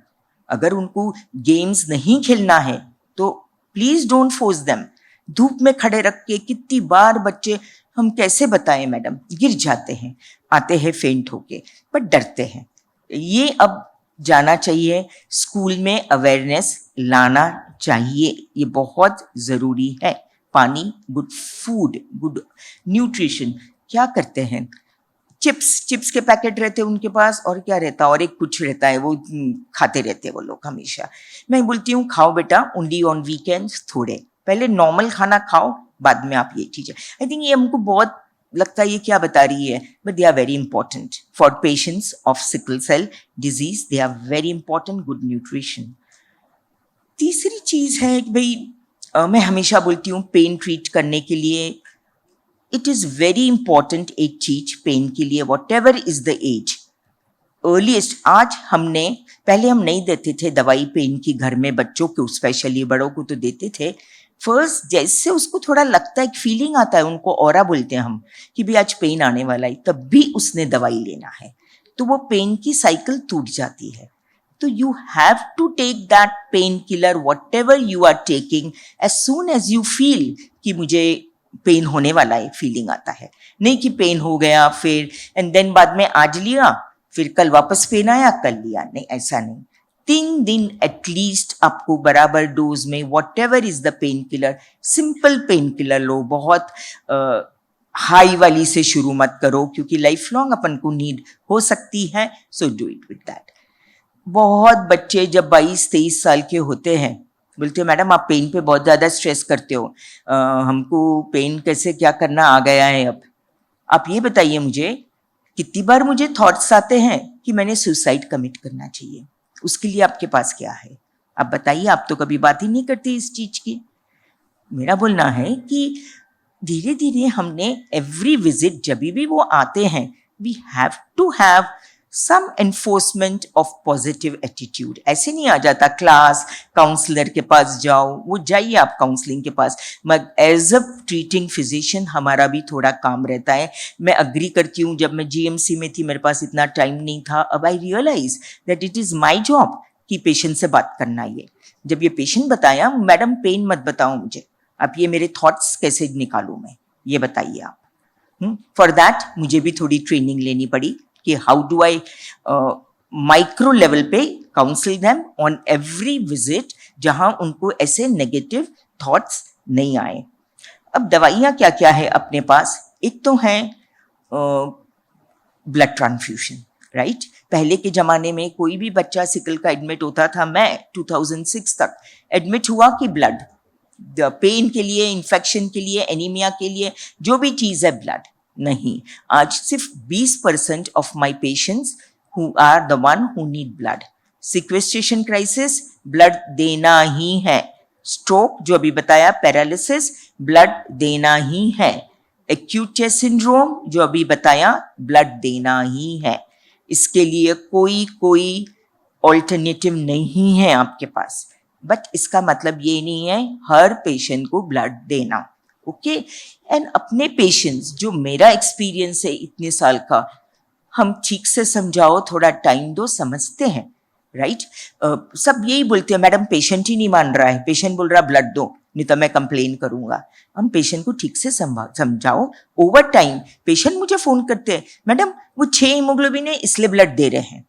अगर उनको गेम्स नहीं खेलना है तो प्लीज डोंट फोर्स देम। धूप में खड़े रख के कितनी बार बच्चे, हम कैसे बताएं मैडम, गिर जाते हैं, आते हैं फेंट होके, पर डरते हैं। ये अब जाना चाहिए, स्कूल में अवेयरनेस लाना चाहिए, ये बहुत ज़रूरी है। पानी, गुड फूड, गुड न्यूट्रिशन। क्या करते हैं, चिप्स के पैकेट रहते हैं उनके पास, और क्या रहता, और एक कुछ रहता है, वो खाते रहते हैं वो लोग हमेशा। मैं बोलती हूँ खाओ बेटा, ओनली ऑन वीकेंड्स थोड़े, पहले नॉर्मल खाना खाओ, बाद में आप ये चीज़ें। आई थिंक ये हमको बहुत लगता है ये क्या बता रही है, but they are very important for patients of sickle cell disease, they are very important. Good nutrition. तीसरी चीज़ है कि भाई मैं हमेशा बोलती हूँ पेन ट्रीट करने के लिए इट इज़ वेरी इंपॉर्टेंट, एक चीज पेन के लिए, whatever is the age, earliest. आज हमने, पहले हम नहीं देते थे दवाई पेन की घर में, बच्चों को स्पेशली, बड़ों को तो देते थे। फर्स्ट जैसे उसको थोड़ा लगता है, फीलिंग आता है, उनको ऑरा बोलते हैं हम, कि भी आज पेन आने वाला है, तब भी उसने दवाई लेना है, तो वो पेन की साइकिल टूट जाती है। तो you have to take that pain killer, whatever you are taking, as soon as you feel कि मुझे पेन होने वाला है, फीलिंग आता है, नहीं कि पेन हो गया फिर एंड देन बाद में आज लिया, फिर कल वापस पेन आया, कल लिया, नहीं, ऐसा नहीं। 3 दिन एटलीस्ट आपको बराबर डोज में whatever is the painkiller, simple painkiller लो, बहुत हाई वाली से शुरू मत करो, क्योंकि लाइफ लॉन्ग अपन को नीड हो सकती है, so do it with that. बहुत बच्चे जब 22-23 साल के होते हैं बोलते हो मैडम आप पेन पे बहुत ज़्यादा स्ट्रेस करते हो, हमको पेन कैसे क्या करना आ गया है अब। आप ये बताइए मुझे, कितनी बार मुझे थॉट्स आते हैं कि मैंने सुसाइड कमिट करना चाहिए, उसके लिए आपके पास क्या है, आप बताइए। आप तो कभी बात ही नहीं करती इस चीज़ की। मेरा बोलना है कि धीरे धीरे हमने एवरी विजिट, जब भी वो आते हैं, we have to have some enforcement of positive attitude. ऐसे नहीं आ जाता क्लास, काउंसलर के पास जाओ, वो जाइए आप काउंसलिंग के पास, मगर एज अ ट्रीटिंग फिजिशियन हमारा भी थोड़ा काम रहता है। मैं अग्री करती हूँ, जब मैं जीएमसी में थी मेरे पास इतना टाइम नहीं था, अब I realize that it is my job कि पेशेंट से बात करना। ये जब ये पेशेंट बताया मैडम पेन मत बताओ मुझे, अब ये मेरे थॉट्स कैसे निकालूँ मैं, ये बताइए आप। फॉर दैट मुझे भी थोड़ी ट्रेनिंग लेनी पड़ी कि how do I micro level पे counsel them on every visit, जहां उनको ऐसे नेगेटिव थॉट्स नहीं आए। अब दवाइयाँ क्या क्या है अपने पास, एक तो है ब्लड ट्रांसफ्यूजन, राइट। पहले के ज़माने में कोई भी बच्चा सिकल का एडमिट होता था, मैं 2006 तक एडमिट हुआ कि ब्लड, पेन के लिए, इन्फेक्शन के लिए, एनीमिया के लिए, जो भी चीज़ है ब्लड। नहीं, आज सिर्फ 20% of my patients who are the one who need blood. Sequestration crisis, blood देना ही है। स्ट्रोक जो अभी बताया, पैरालिसिस, ब्लड देना ही है। एक्यूट चेस्ट सिंड्रोम जो अभी बताया, ब्लड देना ही है। इसके लिए कोई ऑल्टरनेटिव नहीं है आपके पास। बट इसका मतलब ये नहीं है हर पेशेंट को ब्लड देना, ओके। एंड अपने पेशेंट्स, जो मेरा एक्सपीरियंस है इतने साल का, हम ठीक से समझाओ, थोड़ा टाइम दो, समझते हैं, राइट। सब यही बोलते हैं, मैडम पेशेंट ही नहीं मान रहा है, पेशेंट बोल रहा ब्लड दो नहीं तो मैं कंप्लेन करूंगा। हम पेशेंट को ठीक से समझाओ। ओवर टाइम पेशेंट मुझे फोन करते हैं, मैडम वो 6 हीमोग्लोबिन है इसलिए ब्लड दे रहे हैं।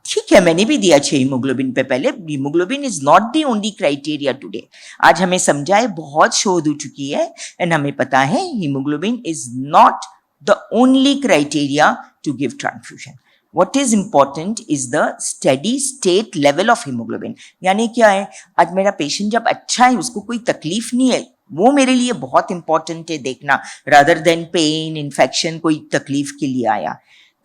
ठीक है, मैंने भी दिया 6 हीमोग्लोबिन पे पहले। Haemoglobin is not the only criteria today. आज हमें समझाए, बहुत शोध हो चुकी है एंड हमें पता है haemoglobin is not the only criteria to give transfusion. What is important is the steady state level of hemoglobin। यानी क्या है, आज मेरा पेशेंट जब अच्छा है, उसको कोई तकलीफ नहीं है, वो मेरे लिए बहुत इंपॉर्टेंट है देखना, रादर देन पेन, इन्फेक्शन, कोई तकलीफ के लिए आया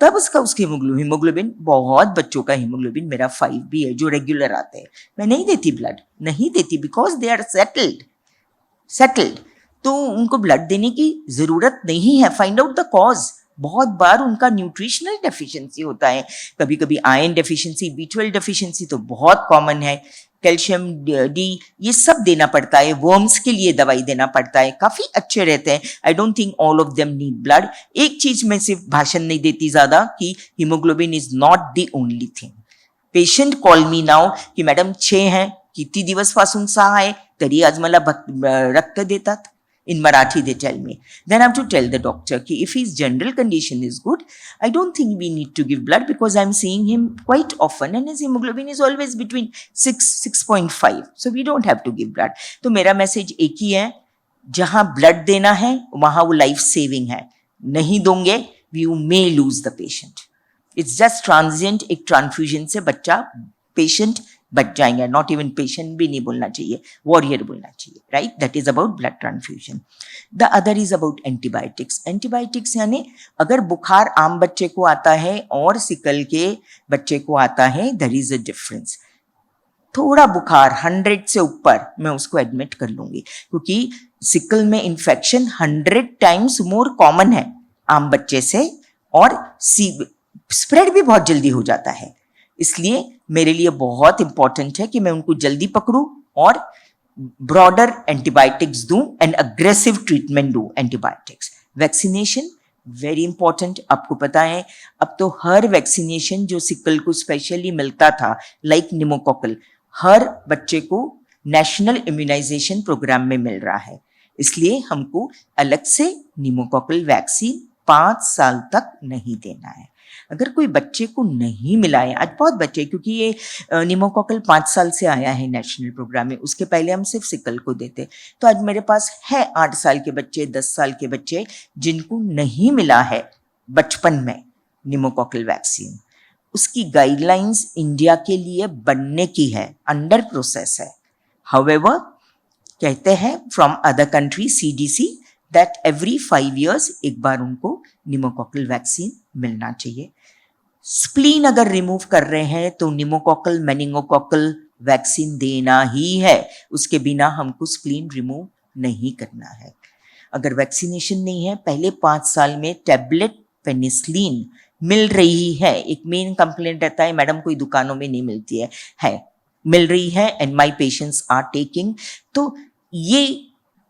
तब उसकी हीमोग्लोबिन। बहुत बच्चों का हीमोग्लोबिन मेरा 5 भी है जो रेगुलर आते हैं, मैं नहीं देती ब्लड, नहीं देती, बिकॉज दे आर सेटल्ड। तो उनको ब्लड देने की जरूरत नहीं है। Find out the cause. बहुत बार उनका न्यूट्रिशनल डेफिशिएंसी होता है, कभी कभी आयरन डेफिशिएंसी, B12 डेफिशिएंसी तो बहुत कॉमन है, कैल्शियम, डी, ये सब देना पड़ता है। वर्म्स के लिए दवाई देना पड़ता है, काफी अच्छे रहते हैं। I don't think all of them need blood. एक चीज में सिर्फ भाषण नहीं देती ज्यादा कि haemoglobin is not the only thing. Patient call me now की मॅडम 6 हैं, किती दिवसपासून 6 आहे तरी आज मला रक्त देतात। In Marathi they tell me. Then I have to tell the doctor कि if his general condition is good, I don't think we need to give blood because I'm seeing him quite often and his hemoglobin is always between 6.5. So we don't have to give blood. तो मेरा message एक ही है, जहां blood देना है वहां वो life saving है। नहीं दोगे, you may lose the patient. It's just transient। एक ट्रांसफ्यूजन से बच्चा, पेशेंट बच जाएंगे। नॉट इवन पेशेंट भी नहीं बोलना चाहिए, वॉरियर बोलना चाहिए, right. That is about blood transfusion. The other is about antibiotics. Antibiotics यानी अगर बुखार आम बच्चे को आता है और सिकल के बच्चे को आता है, देयर इज अ डिफरेंस। थोड़ा बुखार 100 से ऊपर मैं उसको एडमिट कर लूंगी, क्योंकि सिकल में इन्फेक्शन 100 टाइम्स मोर कॉमन है आम बच्चे से, और स्प्रेड भी बहुत जल्दी हो जाता है। इसलिए मेरे लिए बहुत इंपॉर्टेंट है कि मैं उनको जल्दी पकड़ूं और ब्रॉडर एंटीबायोटिक्स दूं एंड अग्रेसिव ट्रीटमेंट दूं। Antibiotics, vaccination very important. आपको पता है अब तो हर वैक्सीनेशन जो सिकल को स्पेशली मिलता था, लाइक निमोकॉकल, हर बच्चे को नेशनल इम्यूनाइजेशन प्रोग्राम में मिल रहा है। इसलिए हमको अलग से निमोकॉकल वैक्सीन 5 साल तक नहीं देना है। अगर कोई बच्चे को नहीं मिला है, आज बहुत बच्चे, क्योंकि ये निमोकॉकल 5 साल से आया है नेशनल प्रोग्राम में, उसके पहले हम सिर्फ सिकल को देते, तो आज मेरे पास है 8 साल के बच्चे, 10 साल के बच्चे जिनको नहीं मिला है बचपन में निमोकॉकल वैक्सीन। उसकी गाइडलाइंस इंडिया के लिए बनने की है, अंडर प्रोसेस है। हाउएवर कहते हैं from other country CDC that every 5 years एक बार उनको निमोकॉकल वैक्सीन मिलना चाहिए। स्प्लीन अगर रिमूव कर रहे हैं तो निमोकॉकल, मेनिंगोकॉकल वैक्सीन देना ही है, उसके बिना हमको स्प्लीन रिमूव नहीं करना है। अगर वैक्सीनेशन नहीं है, पहले 5 साल में टैबलेट पेनिसिलिन मिल रही है। एक मेन कंप्लेंट रहता है, मैडम कोई दुकानों में नहीं मिलती है मिल रही है and my patients are taking. तो ये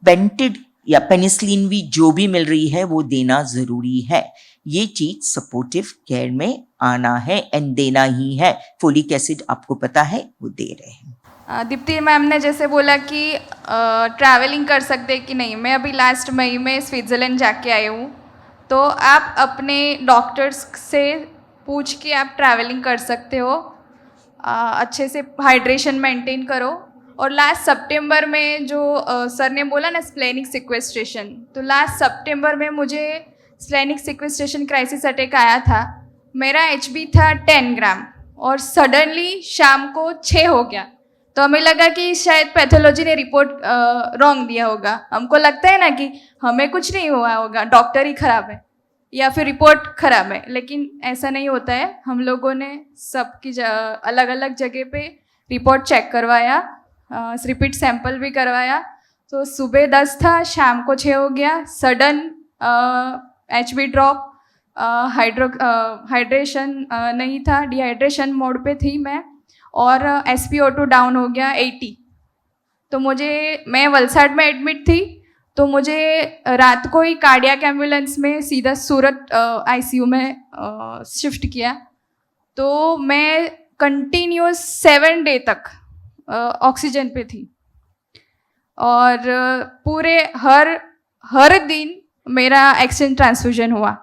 बेंटेड या पेनिसिलिन भी जो भी मिल रही है वो देना जरूरी है। ये चीज सपोर्टिव केयर में आना है एंड देना ही है। फोलिक एसिड आपको पता है वो दे रहे हैं। दीप्ति मैम ने जैसे बोला कि ट्रैवलिंग कर सकते कि नहीं, मैं अभी लास्ट मई में स्विट्ज़रलैंड जाके आई हूँ, तो आप अपने डॉक्टर्स से पूछ के आप ट्रैवलिंग कर सकते हो। अच्छे से हाइड्रेशन मेंटेन करो और लास्ट सितंबर में जो सर ने बोला ना स्प्लेनिक सिक्वेस्ट्रेशन, तो लास्ट सितंबर में मुझे स्प्लेनिक सिक्वेस्ट्रेशन क्राइसिस अटैक आया था। मेरा HB था 10 ग्राम और सडनली शाम को 6 हो गया। तो हमें लगा कि शायद पैथोलॉजी ने रिपोर्ट रॉन्ग दिया होगा। हमको लगता है ना कि हमें कुछ नहीं हुआ होगा, डॉक्टर ही खराब है या फिर रिपोर्ट खराब है, लेकिन ऐसा नहीं होता है। हम लोगों ने सबकी अलग अलग जगह पे रिपोर्ट चेक करवाया, रिपीट सैंपल भी करवाया। तो सुबह 10 था, शाम को 6 हो गया। सडन HB ड्रॉप, हाइड्रेशन नहीं था, डिहाइड्रेशन मोड पे थी मैं, और SpO2 डाउन हो गया 80। तो मैं वलसाड में एडमिट थी, तो मुझे रात को ही कार्डियक एम्बुलेंस में सीधा सूरत ICU में शिफ्ट किया। तो मैं कंटिन्यूस 7 डे तक ऑक्सीजन पे थी और पूरे हर दिन मेरा एक्सचेंज ट्रांसफ्यूजन हुआ।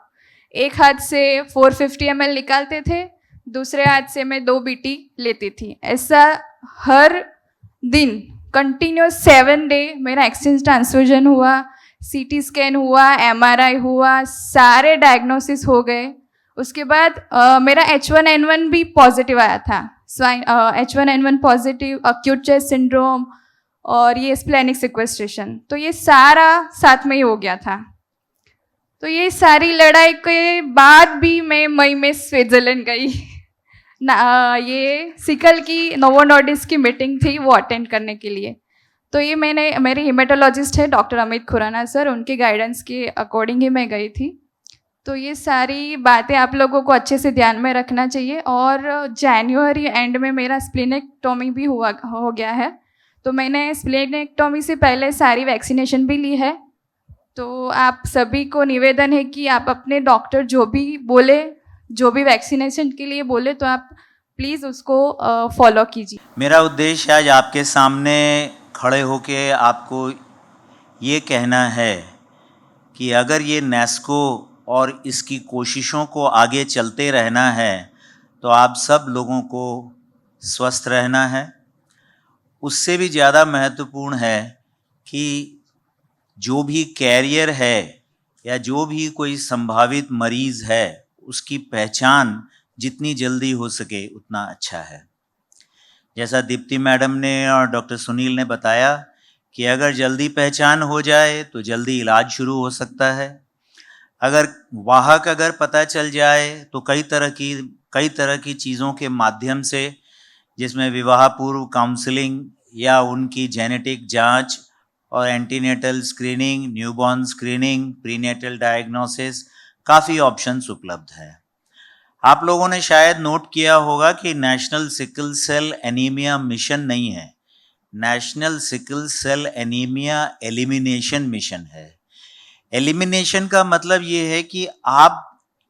एक हाथ से 450 ml निकालते थे, दूसरे हाथ से मैं 2 BT लेती थी। ऐसा हर दिन कंटिन्यूस 7 डे मेरा एक्सचेंज ट्रांसफ्यूजन हुआ, CT स्कैन हुआ, MRI हुआ, सारे डायग्नोसिस हो गए। उसके बाद मेरा H1N1 भी पॉजिटिव आया था, H1N1 positive, acute chest syndrome और ये स्प्लेनिक सिक्वेस्ट्रेशन। तो ये सारा साथ में ही हो गया था। तो ये सारी लड़ाई के बाद भी मैं मई में स्विट्ज़रलैंड गई ये सिकल की नोवो नॉर्डिस्क की मीटिंग थी, वो अटेंड करने के लिए। तो ये मेरे हेमेटोलॉजिस्ट है डॉक्टर अमित खुराना सर, उनके गाइडेंस के अकॉर्डिंग ही मैं गई थी। तो ये सारी बातें आप लोगों को अच्छे से ध्यान में रखना चाहिए। और जनवरी एंड में मेरा स्प्लेनेक्टोमी भी हो गया है। तो मैंने स्प्लेनेक्टोमी से पहले सारी वैक्सीनेशन भी ली है। तो आप सभी को निवेदन है कि आप अपने डॉक्टर जो भी बोले, जो भी वैक्सीनेशन के लिए बोले, तो आप प्लीज़ उसको फॉलो कीजिए। मेरा उद्देश्य आज आपके सामने खड़े होके आपको ये कहना है कि अगर ये नेस्को और इसकी कोशिशों को आगे चलते रहना है तो आप सब लोगों को स्वस्थ रहना है। उससे भी ज़्यादा महत्वपूर्ण है कि जो भी कैरियर है या जो भी कोई संभावित मरीज़ है उसकी पहचान जितनी जल्दी हो सके उतना अच्छा है। जैसा दीप्ति मैडम ने और डॉक्टर सुनील ने बताया कि अगर जल्दी पहचान हो जाए तो जल्दी इलाज शुरू हो सकता है। अगर वाहक पता चल जाए तो कई तरह की चीज़ों के माध्यम से, जिसमें विवाह पूर्व काउंसलिंग या उनकी जेनेटिक जांच और antenatal screening, newborn screening, prenatal diagnosis, काफ़ी ऑप्शंस उपलब्ध हैं। आप लोगों ने शायद नोट किया होगा कि national sickle cell anaemia mission नहीं है, national sickle cell anaemia elimination mission है। एलिमिनेशन का मतलब ये है कि आप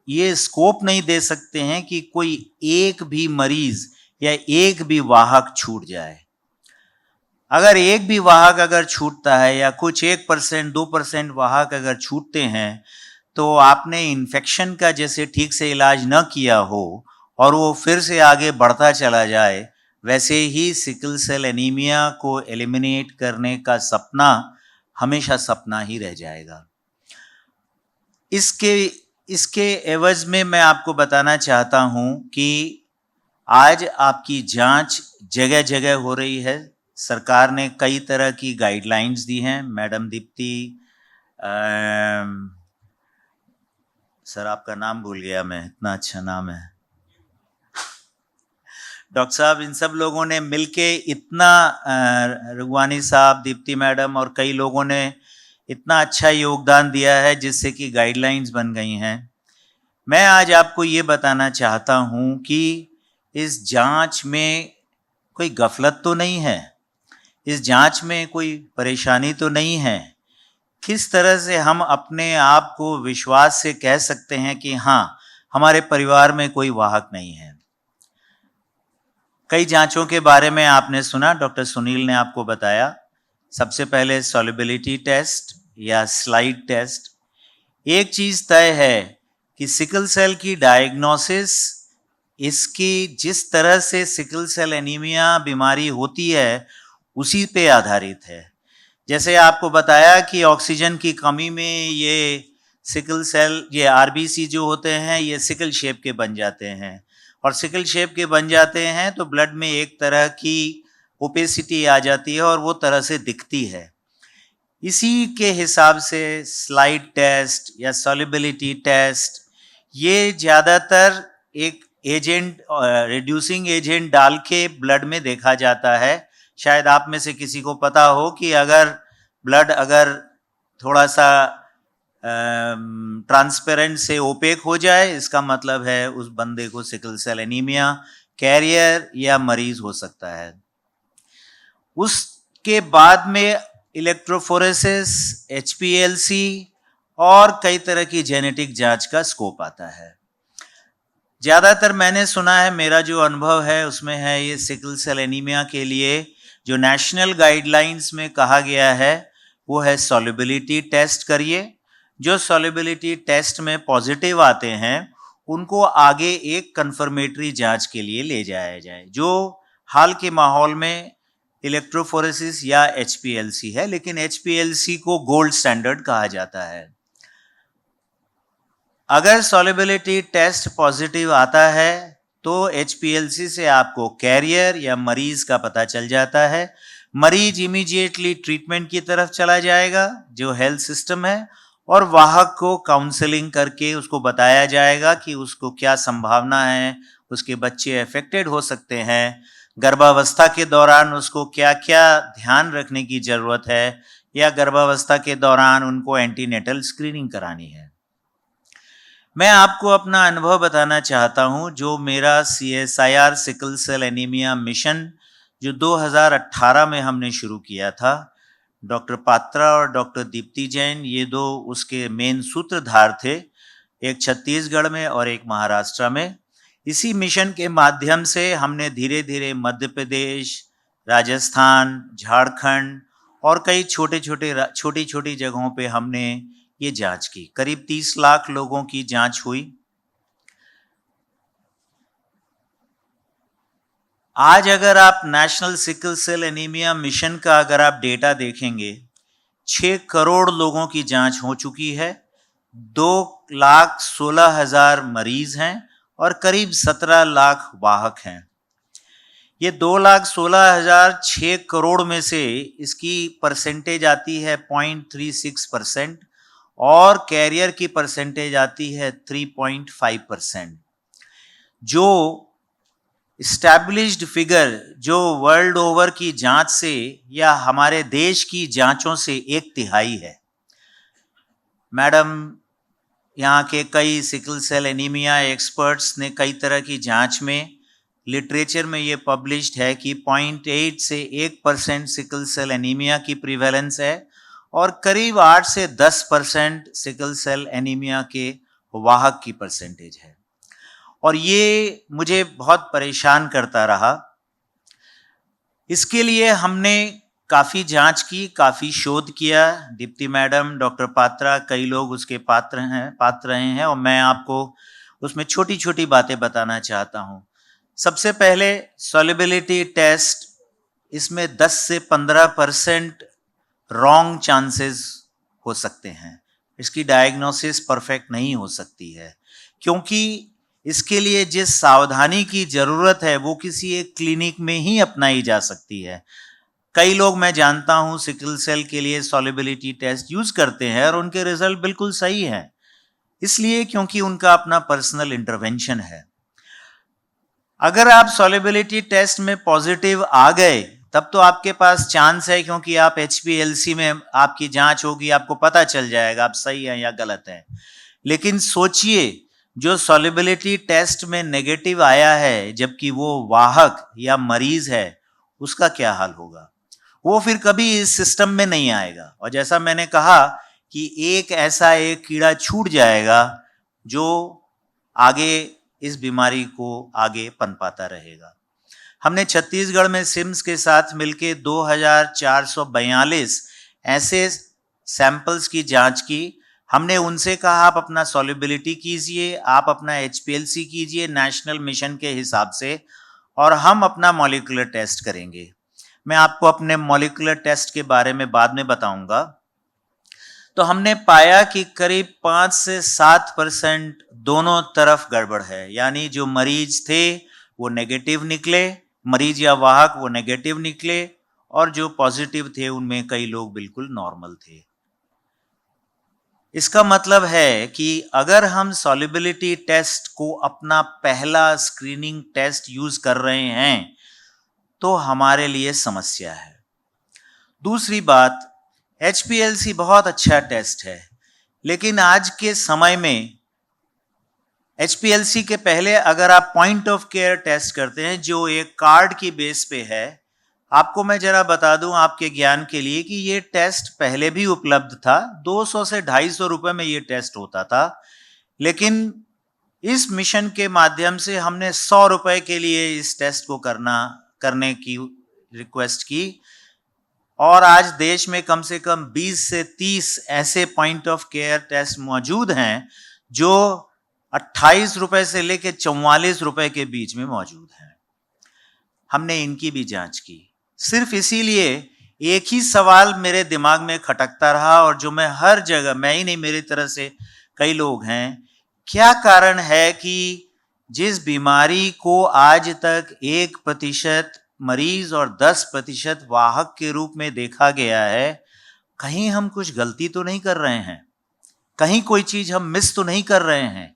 ये स्कोप नहीं दे सकते हैं कि कोई एक भी मरीज या एक भी वाहक छूट जाए। अगर एक भी वाहक छूटता है या कुछ 1%, 2% वाहक अगर छूटते हैं तो आपने इन्फेक्शन का जैसे ठीक से इलाज न किया हो और वो फिर से आगे बढ़ता चला जाए, वैसे ही सिकल सेल एनीमिया को एलिमिनेट करने का सपना हमेशा सपना ही रह जाएगा। इसके एवज में मैं आपको बताना चाहता हूं कि आज आपकी जांच जगह जगह हो रही है। सरकार ने कई तरह की गाइडलाइंस दी हैं। मैडम दीप्ति, सर आपका नाम भूल गया मैं, इतना अच्छा नाम है, डॉक्टर साहब, इन सब लोगों ने मिलके इतना, रुगवानी साहब, दीप्ति मैडम और कई लोगों ने इतना अच्छा योगदान दिया है जिससे कि गाइडलाइंस बन गई हैं। मैं आज आपको ये बताना चाहता हूँ कि इस जांच में कोई गफलत तो नहीं है, इस जांच में कोई परेशानी तो नहीं है। किस तरह से हम अपने आप को विश्वास से कह सकते हैं कि हाँ, हमारे परिवार में कोई वाहक नहीं है। कई जांचों के बारे में आपने सुना, डॉक्टर सुनील ने आपको बताया। सबसे पहले सॉल्युबिलिटी टेस्ट या स्लाइड टेस्ट। एक चीज़ तय है कि सिकल सेल की डायग्नोसिस, इसकी जिस तरह से सिकल सेल एनीमिया बीमारी होती है उसी पे आधारित है। जैसे आपको बताया कि ऑक्सीजन की कमी में ये सिकल सेल, ये आरबीसी जो होते हैं ये सिकल शेप के बन जाते हैं, और सिकल शेप के बन जाते हैं तो ब्लड में एक तरह की ओपेसिटी आ जाती है और वो तरह से दिखती है। इसी के हिसाब से स्लाइड टेस्ट या सॉल्युबिलिटी टेस्ट ये ज़्यादातर एक एजेंट, रिड्यूसिंग एजेंट डाल के ब्लड में देखा जाता है। शायद आप में से किसी को पता हो कि अगर ब्लड थोड़ा सा ट्रांसपेरेंट से ओपेक हो जाए, इसका मतलब है उस बंदे को सिकल सेल एनीमिया कैरियर या मरीज हो सकता है। उसके बाद में इलेक्ट्रोफोरेसिस, HPLC और कई तरह की जेनेटिक जांच का स्कोप आता है। ज़्यादातर मैंने सुना है, मेरा जो अनुभव है उसमें है, ये सिकल सेल एनीमिया के लिए जो नेशनल गाइडलाइंस में कहा गया है वो है सॉल्युबिलिटी टेस्ट करिए। जो सॉल्युबिलिटी टेस्ट में पॉजिटिव आते हैं उनको आगे एक कंफर्मेटरी जांच के लिए ले जाया जाए, जो हाल के माहौल में इलेक्ट्रोफोरेसिस या HPLC है, लेकिन HPLC को गोल्ड स्टैंडर्ड कहा जाता है। अगर सॉल्युबिलिटी टेस्ट पॉजिटिव आता है तो HPLC से आपको कैरियर या मरीज का पता चल जाता है। मरीज इमीडिएटली ट्रीटमेंट की तरफ चला जाएगा जो हेल्थ सिस्टम है, और वाहक को काउंसलिंग करके उसको बताया जाएगा कि उसको क्या संभावना है, उसके बच्चे अफेक्टेड हो सकते हैं, गर्भावस्था के दौरान उसको क्या क्या ध्यान रखने की ज़रूरत है, या गर्भावस्था के दौरान उनको एंटीनेटल स्क्रीनिंग करानी है। मैं आपको अपना अनुभव बताना चाहता हूं, जो मेरा CSIR sickle cell anaemia mission जो 2018 में हमने शुरू किया था, डॉक्टर पात्रा और डॉक्टर दीप्ति जैन ये दो उसके मेन सूत्रधार थे, एक छत्तीसगढ़ में और एक महाराष्ट्र में। इसी मिशन के माध्यम से हमने धीरे धीरे मध्य प्रदेश, राजस्थान, झारखंड और कई छोटी छोटी जगहों पे हमने ये जांच की। करीब 30 लाख लोगों की जांच हुई। आज अगर आप national sickle cell anaemia mission का अगर आप डेटा देखेंगे, 6 करोड़ लोगों की जांच हो चुकी है, 2,16,000 मरीज हैं और करीब 17 लाख वाहक हैं। ये 2,16,000 6 करोड़ में से इसकी परसेंटेज आती है 0.36% और कैरियर की परसेंटेज आती है 3.5%। जो इस्टेब्लिश्ड फिगर जो वर्ल्ड ओवर की जांच से या हमारे देश की जांचों से 1/3 है। मैडम, यहाँ के कई सिकल सेल एनीमिया एक्सपर्ट्स ने कई तरह की जांच में, लिटरेचर में ये पब्लिश्ड है कि 0.8 से 1% सिकल सेल एनीमिया की प्रिवेलेंस है और करीब 8 से 10% सिकल सेल एनीमिया के वाहक की परसेंटेज है। और ये मुझे बहुत परेशान करता रहा। इसके लिए हमने काफ़ी जांच की, काफ़ी शोध किया। दीप्ति मैडम, डॉक्टर पात्रा, कई लोग उसके पात्र रहे हैं और मैं आपको उसमें छोटी छोटी बातें बताना चाहता हूँ। सबसे पहले सॉल्युबिलिटी टेस्ट, इसमें 10 से 15% रॉन्ग चांसेस हो सकते हैं। इसकी डायग्नोसिस परफेक्ट नहीं हो सकती है, क्योंकि इसके लिए जिस सावधानी की ज़रूरत है वो किसी एक क्लिनिक में ही अपनाई जा सकती है। कई लोग मैं जानता हूँ सिकल सेल के लिए सॉल्युबिलिटी टेस्ट यूज़ करते हैं और उनके रिजल्ट बिल्कुल सही हैं, इसलिए क्योंकि उनका अपना पर्सनल इंटरवेंशन है। अगर आप सॉल्युबिलिटी टेस्ट में पॉजिटिव आ गए तब तो आपके पास चांस है, क्योंकि आप HPLC में आपकी जांच होगी, आपको पता चल जाएगा आप सही हैं या गलत हैं। लेकिन सोचिए, जो सॉल्युबिलिटी टेस्ट में नेगेटिव आया है जबकि वो वाहक या मरीज है, उसका क्या हाल होगा? वो फिर कभी इस सिस्टम में नहीं आएगा। और जैसा मैंने कहा कि एक कीड़ा छूट जाएगा जो आगे इस बीमारी को आगे पनपाता रहेगा। हमने छत्तीसगढ़ में सिम्स के साथ मिलके 2,442 ऐसे सैंपल्स की जांच की। हमने उनसे कहा आप अपना सॉल्युबिलिटी कीजिए, आप अपना HPLC कीजिए नेशनल मिशन के हिसाब से, और हम अपना मॉलिक्यूलर टेस्ट करेंगे। मैं आपको अपने मॉलिक्यूलर टेस्ट के बारे में बाद में बताऊंगा। तो हमने पाया कि करीब 5 से 7% दोनों तरफ गड़बड़ है, यानी जो मरीज थे वो नेगेटिव निकले, मरीज या वाहक वो नेगेटिव निकले, और जो पॉजिटिव थे उनमें कई लोग बिल्कुल नॉर्मल थे। इसका मतलब है कि अगर हम सॉल्युबिलिटी टेस्ट को अपना पहला स्क्रीनिंग टेस्ट यूज कर रहे हैं तो हमारे लिए समस्या है। दूसरी बात, HPLC बहुत अच्छा टेस्ट है, लेकिन आज के समय में HPLC के पहले अगर आप पॉइंट ऑफ केयर टेस्ट करते हैं जो एक कार्ड की बेस पे है, आपको मैं जरा बता दूं आपके ज्ञान के लिए कि ये टेस्ट पहले भी उपलब्ध था, 200 से 250 रुपए में ये टेस्ट होता था, लेकिन इस मिशन के माध्यम से हमने 100 रुपए के लिए इस टेस्ट को करने की रिक्वेस्ट की, और आज देश में कम से कम 20 से 30 ऐसे पॉइंट ऑफ केयर टेस्ट मौजूद हैं जो 28 रुपए से लेकर 44 रुपए के बीच में मौजूद हैं। हमने इनकी भी जांच की। सिर्फ इसीलिए एक ही सवाल मेरे दिमाग में खटकता रहा, और जो मैं हर जगह, मैं ही नहीं, मेरी तरह से कई लोग हैं, क्या कारण है कि जिस बीमारी को आज तक 1% मरीज और 10% वाहक के रूप में देखा गया है, कहीं हम कुछ गलती तो नहीं कर रहे हैं, कहीं कोई चीज हम मिस तो नहीं कर रहे हैं।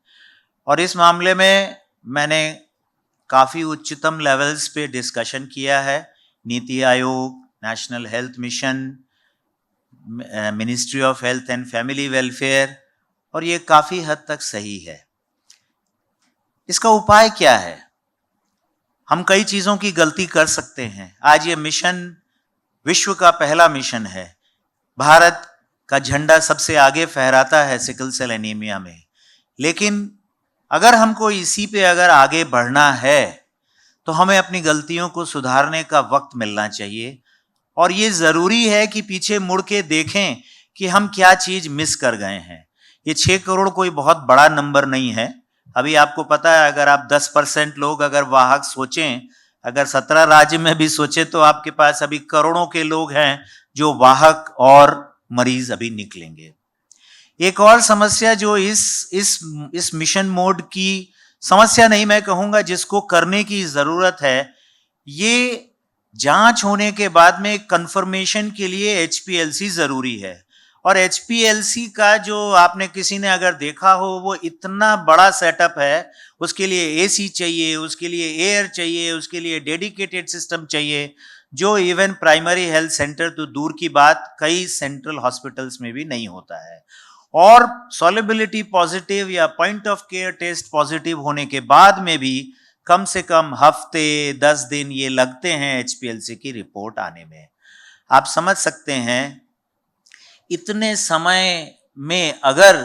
और इस मामले में मैंने काफी उच्चतम लेवल्स पे डिस्कशन किया है, NITI Aayog, national health mission, ministry of health and family welfare, और ये काफी हद तक सही है। इसका उपाय क्या है? हम कई चीजों की गलती कर सकते हैं। आज ये मिशन विश्व का पहला मिशन है, भारत का झंडा सबसे आगे फहराता है सिकल सेल एनीमिया में, लेकिन अगर हमको इसी पे अगर आगे बढ़ना है तो हमें अपनी गलतियों को सुधारने का वक्त मिलना चाहिए, और ये जरूरी है कि पीछे मुड़ के देखें कि हम क्या चीज मिस कर गए हैं। ये 6 करोड़ कोई बहुत बड़ा नंबर नहीं है। अभी आपको पता है, अगर आप 10% लोग अगर वाहक सोचें, अगर 17 राज्य में भी सोचें, तो आपके पास अभी करोड़ों के लोग हैं जो वाहक और मरीज अभी निकलेंगे। एक और समस्या जो इस मिशन मोड की समस्या नहीं, मैं कहूंगा जिसको करने की जरूरत है, ये जांच होने के बाद में कंफर्मेशन के लिए HPLC जरूरी है। और HPLC का जो आपने किसी ने अगर देखा हो, वो इतना बड़ा सेटअप है, उसके लिए AC चाहिए, उसके लिए एयर चाहिए, उसके लिए डेडिकेटेड सिस्टम चाहिए, जो इवन प्राइमरी हेल्थ सेंटर तो दूर की बात, कई सेंट्रल हॉस्पिटल्स में भी नहीं होता है। और सॉल्युबिलिटी पॉजिटिव या point of care test positive होने के बाद में भी कम से कम हफ्ते 10 दिन ये लगते हैं HPLC की रिपोर्ट आने में। आप समझ सकते हैं, इतने समय में अगर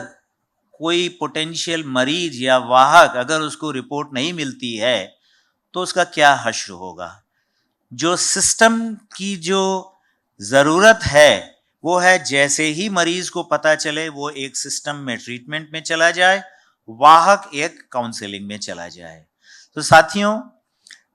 कोई पोटेंशियल मरीज या वाहक अगर उसको रिपोर्ट नहीं मिलती है तो उसका क्या हश्र होगा। जो सिस्टम की जो जरूरत है वो है, जैसे ही मरीज को पता चले वो एक सिस्टम में ट्रीटमेंट में चला जाए, वाहक एक काउंसलिंग में चला जाए। तो साथियों,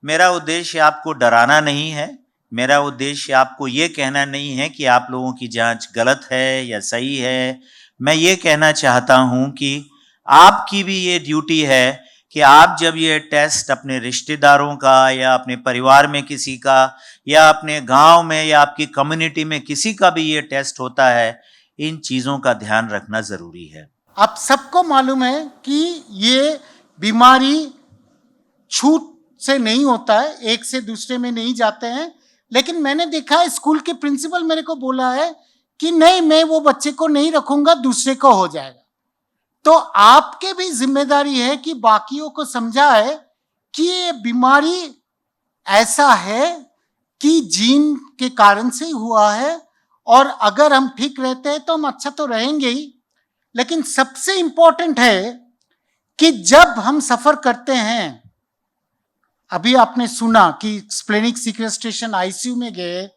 मेरा उद्देश्य आपको डराना नहीं है, मेरा उद्देश्य आपको ये कहना नहीं है कि आप लोगों की जांच गलत है या सही है। मैं ये कहना चाहता हूं कि आपकी भी ये ड्यूटी है कि आप जब ये टेस्ट अपने रिश्तेदारों का या अपने परिवार में किसी का या अपने गांव में या आपकी कम्युनिटी में किसी का भी ये टेस्ट होता है, इन चीज़ों का ध्यान रखना ज़रूरी है। आप सबको मालूम है कि ये बीमारी छूट से नहीं होता है, एक से दूसरे में नहीं जाते हैं, लेकिन मैंने देखा है स्कूल के प्रिंसिपल मेरे को बोला है कि नहीं, मैं वो बच्चे को नहीं रखूंगा, दूसरे को हो जाएगा। तो आपके भी जिम्मेदारी है कि बाकियों को समझाए कि ये बीमारी ऐसा है कि जीन के कारण से हुआ है, और अगर हम ठीक रहते हैं तो हम अच्छा तो रहेंगे ही, लेकिन सबसे इंपॉर्टेंट है कि जब हम सफर करते हैं, अभी आपने सुना कि स्प्लेनिक सीक्वेस्ट्रेशन ICU में गए,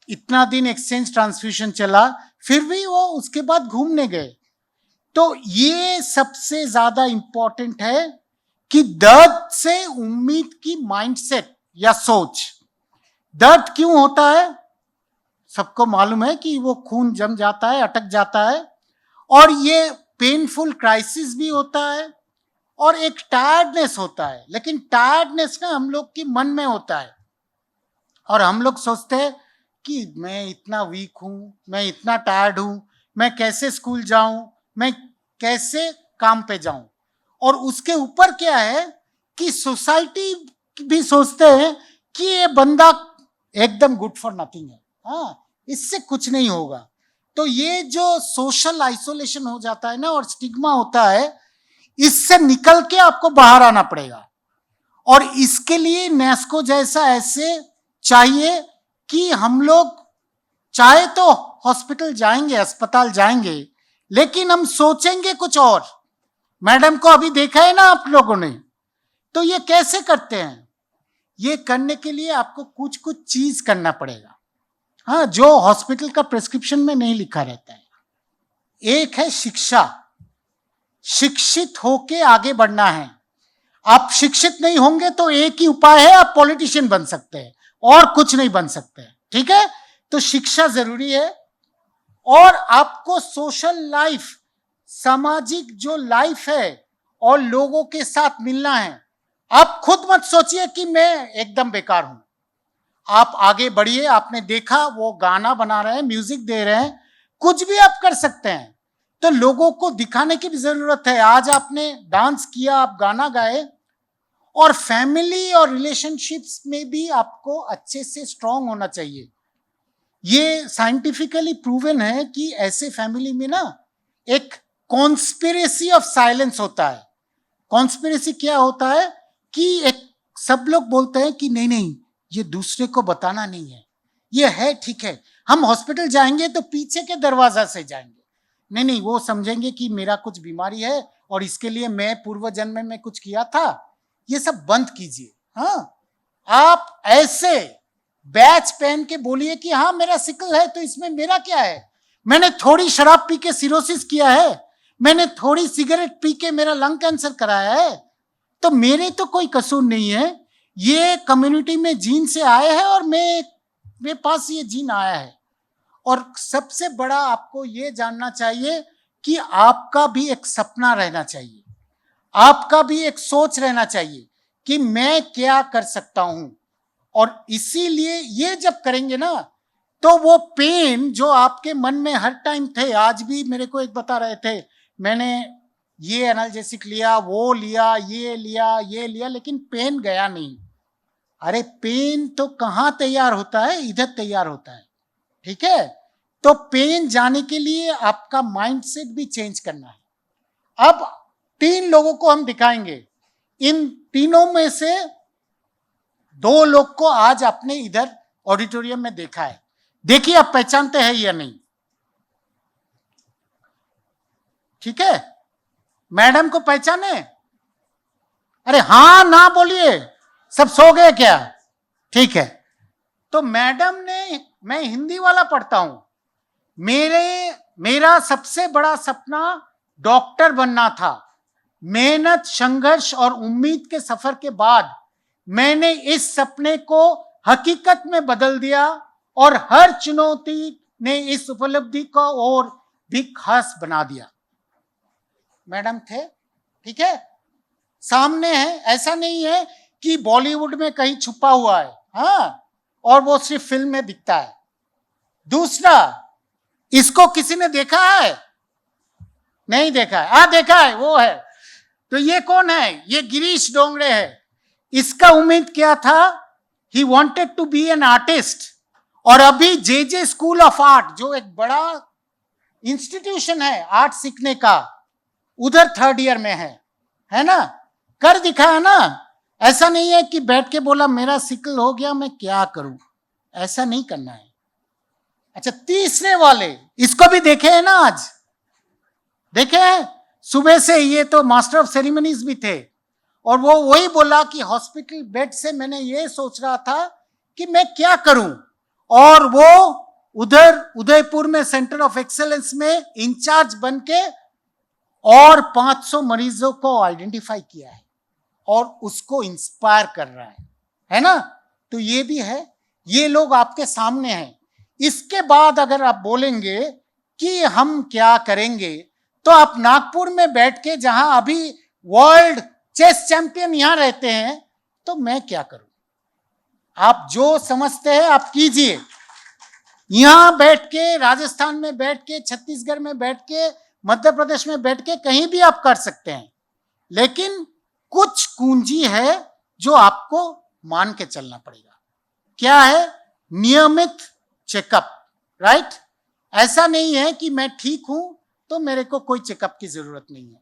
इतना दिन एक्सचेंज ट्रांसफ्यूजन चला, फिर भी वो उसके बाद घूमने गए। तो ये सबसे ज्यादा इंपॉर्टेंट है कि दर्द से उम्मीद की माइंडसेट या सोच, दर्द क्यों होता है? सबको मालूम है कि वो खून जम जाता है, अटक जाता है, और ये पेनफुल क्राइसिस भी होता है, और एक टायर्डनेस होता है। लेकिन टायर्डनेस ना हम लोग के मन में होता है, और हम लोग सोचते हैं कि मैं इतना वीक हूं, मैं इतना टायर्ड हूं, मैं कैसे स्कूल जाऊं, मैं कैसे काम पे जाऊं। और उसके ऊपर क्या है कि सोसाइटी भी सोचते हैं कि ये बंदा एकदम गुड फॉर नथिंग है, हाँ, इससे कुछ नहीं होगा। तो ये जो सोशल आइसोलेशन हो जाता है ना, और स्टिग्मा होता है, इससे निकल के आपको बाहर आना पड़ेगा। और इसके लिए नेस्को जैसा ऐसे चाहिए कि हम लोग चाहे तो हॉस्पिटल जाएंगे, अस्पताल जाएंगे, लेकिन हम सोचेंगे कुछ और। मैडम को अभी देखा है ना आप लोगों ने, तो ये कैसे करते हैं? ये करने के लिए आपको कुछ कुछ चीज करना पड़ेगा, हाँ, जो हॉस्पिटल का प्रिस्क्रिप्शन में नहीं लिखा रहता है। एक है शिक्षा, शिक्षित होके आगे बढ़ना है। आप शिक्षित नहीं होंगे तो एक ही उपाय है, आप पॉलिटिशियन बन सकते हैं, और कुछ नहीं बन सकते, ठीक है? तो शिक्षा जरूरी है। और आपको सोशल लाइफ, सामाजिक जो लाइफ है, और लोगों के साथ मिलना है। आप खुद मत सोचिए कि मैं एकदम बेकार हूं, आप आगे बढ़िए। आपने देखा वो गाना बना रहे हैं, म्यूजिक दे रहे हैं, कुछ भी आप कर सकते हैं। तो लोगों को दिखाने की भी जरूरत है। आज आपने डांस किया, आप गाना गाए, और फैमिली और रिलेशनशिप्स में भी आपको अच्छे से स्ट्रांग होना चाहिए। ये साइंटिफिकली प्रूवन है कि ऐसे फैमिली में ना एक कॉन्स्पिरेसी ऑफ साइलेंस होता है। कॉन्स्पिरेसी क्या होता है कि एक सब लोग बोलते हैं कि नहीं नहीं, ये दूसरे को बताना नहीं है, ये है ठीक है, हम हॉस्पिटल जाएंगे तो पीछे के दरवाजा से जाएंगे, नहीं नहीं, वो समझेंगे कि मेरा कुछ बीमारी है और इसके लिए मैं पूर्व जन्म में कुछ किया था। ये सब बंद कीजिए। हाँ, आप ऐसे बैच पहन के बोलिए कि हाँ मेरा सिकल है तो इसमें मेरा क्या है, मैंने थोड़ी शराब पी के सिरोसिस किया है, मैंने थोड़ी सिगरेट पी के मेरा लंग कैंसर कराया है, तो मेरे तो कोई कसूर नहीं है, ये कम्युनिटी में जीन से आए हैं और मेरे पास ये जीन आया है। और सबसे बड़ा आपको ये जानना चाहिए कि आपका भी एक सपना रहना चाहिए, आपका भी एक सोच रहना चाहिए कि मैं क्या कर सकता हूं। और इसीलिए ये जब करेंगे ना, तो वो पेन जो आपके मन में हर टाइम थे, आज भी मेरे को एक बता रहे थे, मैंने ये एनाल्जेसिक लिया, वो लिया, ये लिया, लेकिन पेन गया नहीं। अरे पेन तो कहाँ तैयार होता है? इधर तैयार होता है, ठीक है? तो पेन जाने के लिए आपका माइंडसेट भी चेंज करना है। अब 3 लोगों को हम दिखाएंगे, इन तीनों में से 2 लोग को आज आपने इधर ऑडिटोरियम में देखा है। देखिए आप पहचानते हैं या नहीं, ठीक है? मैडम को पहचाने? अरे हाँ ना बोलिए, सब सो गए क्या? ठीक है। तो मैडम ने, मैं हिंदी वाला पढ़ता हूं, मेरा सबसे बड़ा सपना डॉक्टर बनना था। मेहनत, संघर्ष और उम्मीद के सफर के बाद मैंने इस सपने को हकीकत में बदल दिया, और हर चुनौती ने इस उपलब्धि को और भी खास बना दिया। मैडम थे, ठीक है, सामने है। ऐसा नहीं है कि बॉलीवुड में कहीं छुपा हुआ है, हाँ, और वो सिर्फ फिल्म में दिखता है। दूसरा, इसको किसी ने देखा है? नहीं देखा है? हाँ देखा है, वो है। तो ये कौन है? ये गिरीश डोंगरे है। इसका उम्मीद क्या था? He wanted to be an artist, और अभी जे स्कूल ऑफ आर्ट, जो एक बड़ा इंस्टीट्यूशन है आर्ट सीखने का, उधर 3rd ईयर में है ना? कर दिखाया ना। ऐसा नहीं है कि बैठ के बोला मेरा सिकल हो गया, मैं क्या करूं, ऐसा नहीं करना है। अच्छा, तीसरे वाले, इसको भी देखे हैं ना आज? देखे हैं? सुबह से ये तो मास्टर ऑफ सेरेमनीज भी थे, और वो वही बोला कि हॉस्पिटल बेड से मैंने ये सोच रहा था कि मैं क्या करूं, और वो उधर उदयपुर में सेंटर ऑफ एक्सेलेंस में इंचार्ज बन के और 500 मरीजों को आइडेंटिफाई किया है और उसको इंस्पायर कर रहा है ना? तो ये भी है। ये लोग आपके सामने हैं। इसके बाद अगर आप बोलेंगे कि हम क्या करेंगे, तो आप नागपुर में बैठ के, जहां अभी वर्ल्ड चेस चैंपियन यहां रहते हैं, तो मैं क्या करूं? आप जो समझते हैं आप कीजिए। यहां बैठ के, राजस्थान में बैठ के, छत्तीसगढ़ में बैठ के, मध्य प्रदेश में बैठ के, कहीं भी आप कर सकते हैं, लेकिन कुछ कुंजी है जो आपको मान के चलना पड़ेगा। क्या है? नियमित चेकअप, राइट? ऐसा नहीं है कि मैं ठीक हूं तो मेरे को कोई चेकअप की जरूरत नहीं है।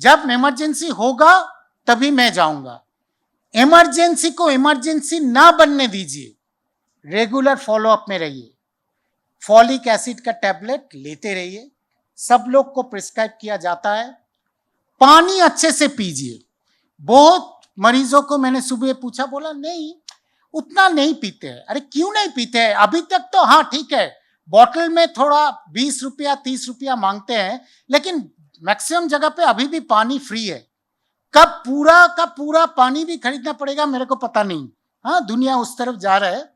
जब इमरजेंसी होगा तभी मैं जाऊंगा। इमरजेंसी को इमरजेंसी ना बनने दीजिए। रेगुलर फॉलोअप में रहिए। फॉलिक एसिड का टैबलेट लेते रहिए, सब लोग को प्रिस्क्राइब किया जाता है। पानी अच्छे से पीजिए। बहुत मरीजों को मैंने सुबह पूछा, बोला नहीं उतना नहीं पीते हैं। अरे क्यों नहीं पीते हैं? अभी तक तो हाँ ठीक है, बॉटल में थोड़ा 20 रुपया 30 रुपया मांगते हैं, लेकिन मैक्सिमम जगह पे अभी भी पानी फ्री है। कब पूरा का पूरा पानी भी खरीदना पड़ेगा मेरे को पता नहीं। हाँ, दुनिया उस तरफ जा रहा है।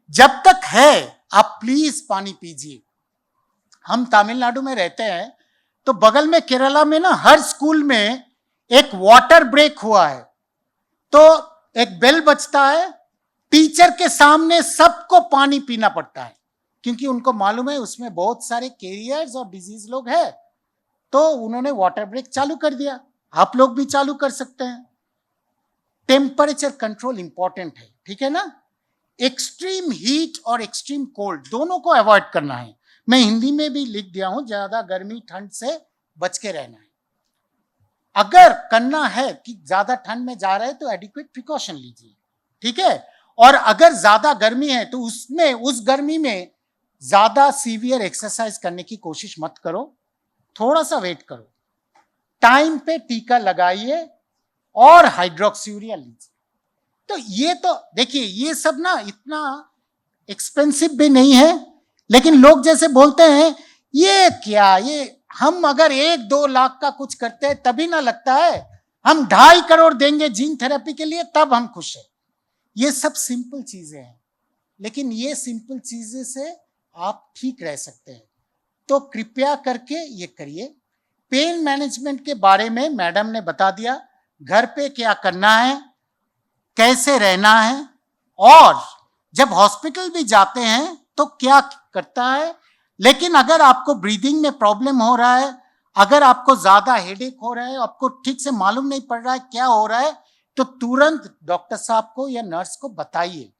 जब तक है आप प्लीज पानी पीजिए। हम तमिलनाडु में रहते हैं, तो बगल में केरला में ना हर स्कूल में एक वाटर ब्रेक हुआ है। तो एक बेल बजता है, टीचर के सामने सबको पानी पीना पड़ता है, क्योंकि उनको मालूम है उसमें बहुत सारे कैरियर्स और डिजीज लोग हैं। तो उन्होंने वाटर ब्रेक चालू कर दिया। आप लोग भी चालू कर सकते हैं। टेम्परेचर कंट्रोल इंपॉर्टेंट है, ठीक है ना? एक्सट्रीम हीट और एक्सट्रीम कोल्ड दोनों को अवॉइड करना है। मैं हिंदी में भी लिख दिया हूं, ज्यादा गर्मी ठंड से बच के रहना है। अगर करना है कि ज्यादा ठंड में जा रहे हैं तो एडिक्वेट प्रिकॉशन लीजिए, ठीक है? और अगर ज्यादा गर्मी है तो उसमें, उस गर्मी में ज्यादा सीवियर एक्सरसाइज करने की कोशिश मत करो, थोड़ा सा वेट करो। टाइम पे टीका लगाइए और हाइड्रोक्सीयूरिया लीजिए। तो ये तो देखिए, ये सब ना इतना एक्सपेंसिव भी नहीं है, लेकिन लोग जैसे बोलते हैं ये क्या, ये हम अगर 1-2 लाख का कुछ करते हैं तभी ना लगता है, हम 2.5 करोड़ देंगे जीन थेरेपी के लिए तब हम खुश हैं। ये सब सिंपल चीजें हैं, लेकिन ये सिंपल चीजें से आप ठीक रह सकते हैं। तो कृपया करके ये करिए। पेन मैनेजमेंट के बारे में मैडम ने बता दिया, घर पे क्या करना है, कैसे रहना है, और जब हॉस्पिटल भी जाते हैं तो क्या करता है। लेकिन अगर आपको ब्रीदिंग में प्रॉब्लम हो रहा है, अगर आपको ज्यादा हेडेक हो रहा है, आपको ठीक से मालूम नहीं पड़ रहा है क्या हो रहा है, तो तुरंत डॉक्टर साहब को या नर्स को बताइए,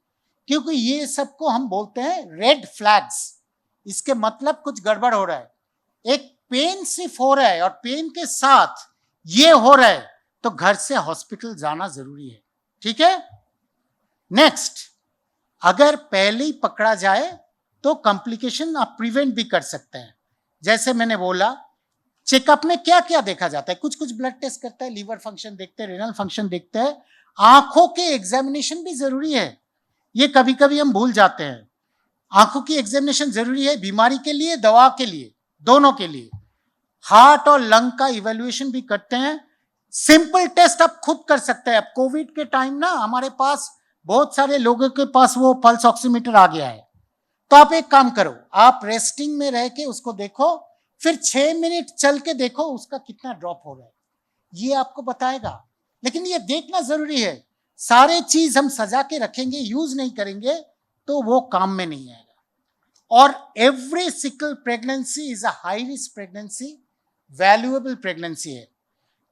क्योंकि ये सबको हम बोलते हैं रेड फ्लैग्स। इसके मतलब कुछ गड़बड़ हो रहा है। एक पेन सिर्फ हो रहा है और पेन के साथ ये हो रहा है, तो घर से हॉस्पिटल जाना जरूरी है, ठीक है? नेक्स्ट, अगर पहले ही पकड़ा जाए तो कॉम्प्लिकेशन आप प्रिवेंट भी कर सकते हैं। जैसे मैंने बोला, चेकअप में क्या क्या देखा जाता है, कुछ कुछ ब्लड टेस्ट करता है, लीवर फंक्शन देखते हैं, रेनल फंक्शन देखते हैं। आंखों के एग्जामिनेशन भी जरूरी है, ये कभी कभी हम भूल जाते हैं। आंखों की एग्जामिनेशन जरूरी है, बीमारी के लिए, दवा के लिए, दोनों के लिए। हार्ट और लंग का इवेल्युएशन भी करते हैं। सिंपल टेस्ट आप खुद कर सकते हैं। अब कोविड के टाइम ना हमारे पास बहुत सारे लोगों के पास वो पल्स ऑक्सीमीटर आ गया है, तो आप एक काम करो, आप रेस्टिंग में रह के उसको देखो, फिर 6 मिनट चल के देखो उसका कितना ड्रॉप हो रहा है, ये आपको बताएगा। लेकिन ये देखना जरूरी है। सारे चीज हम सजा के रखेंगे, यूज नहीं करेंगे तो वो काम में नहीं आएगा। और every sickle pregnancy is a high risk pregnancy, valuable pregnancy है।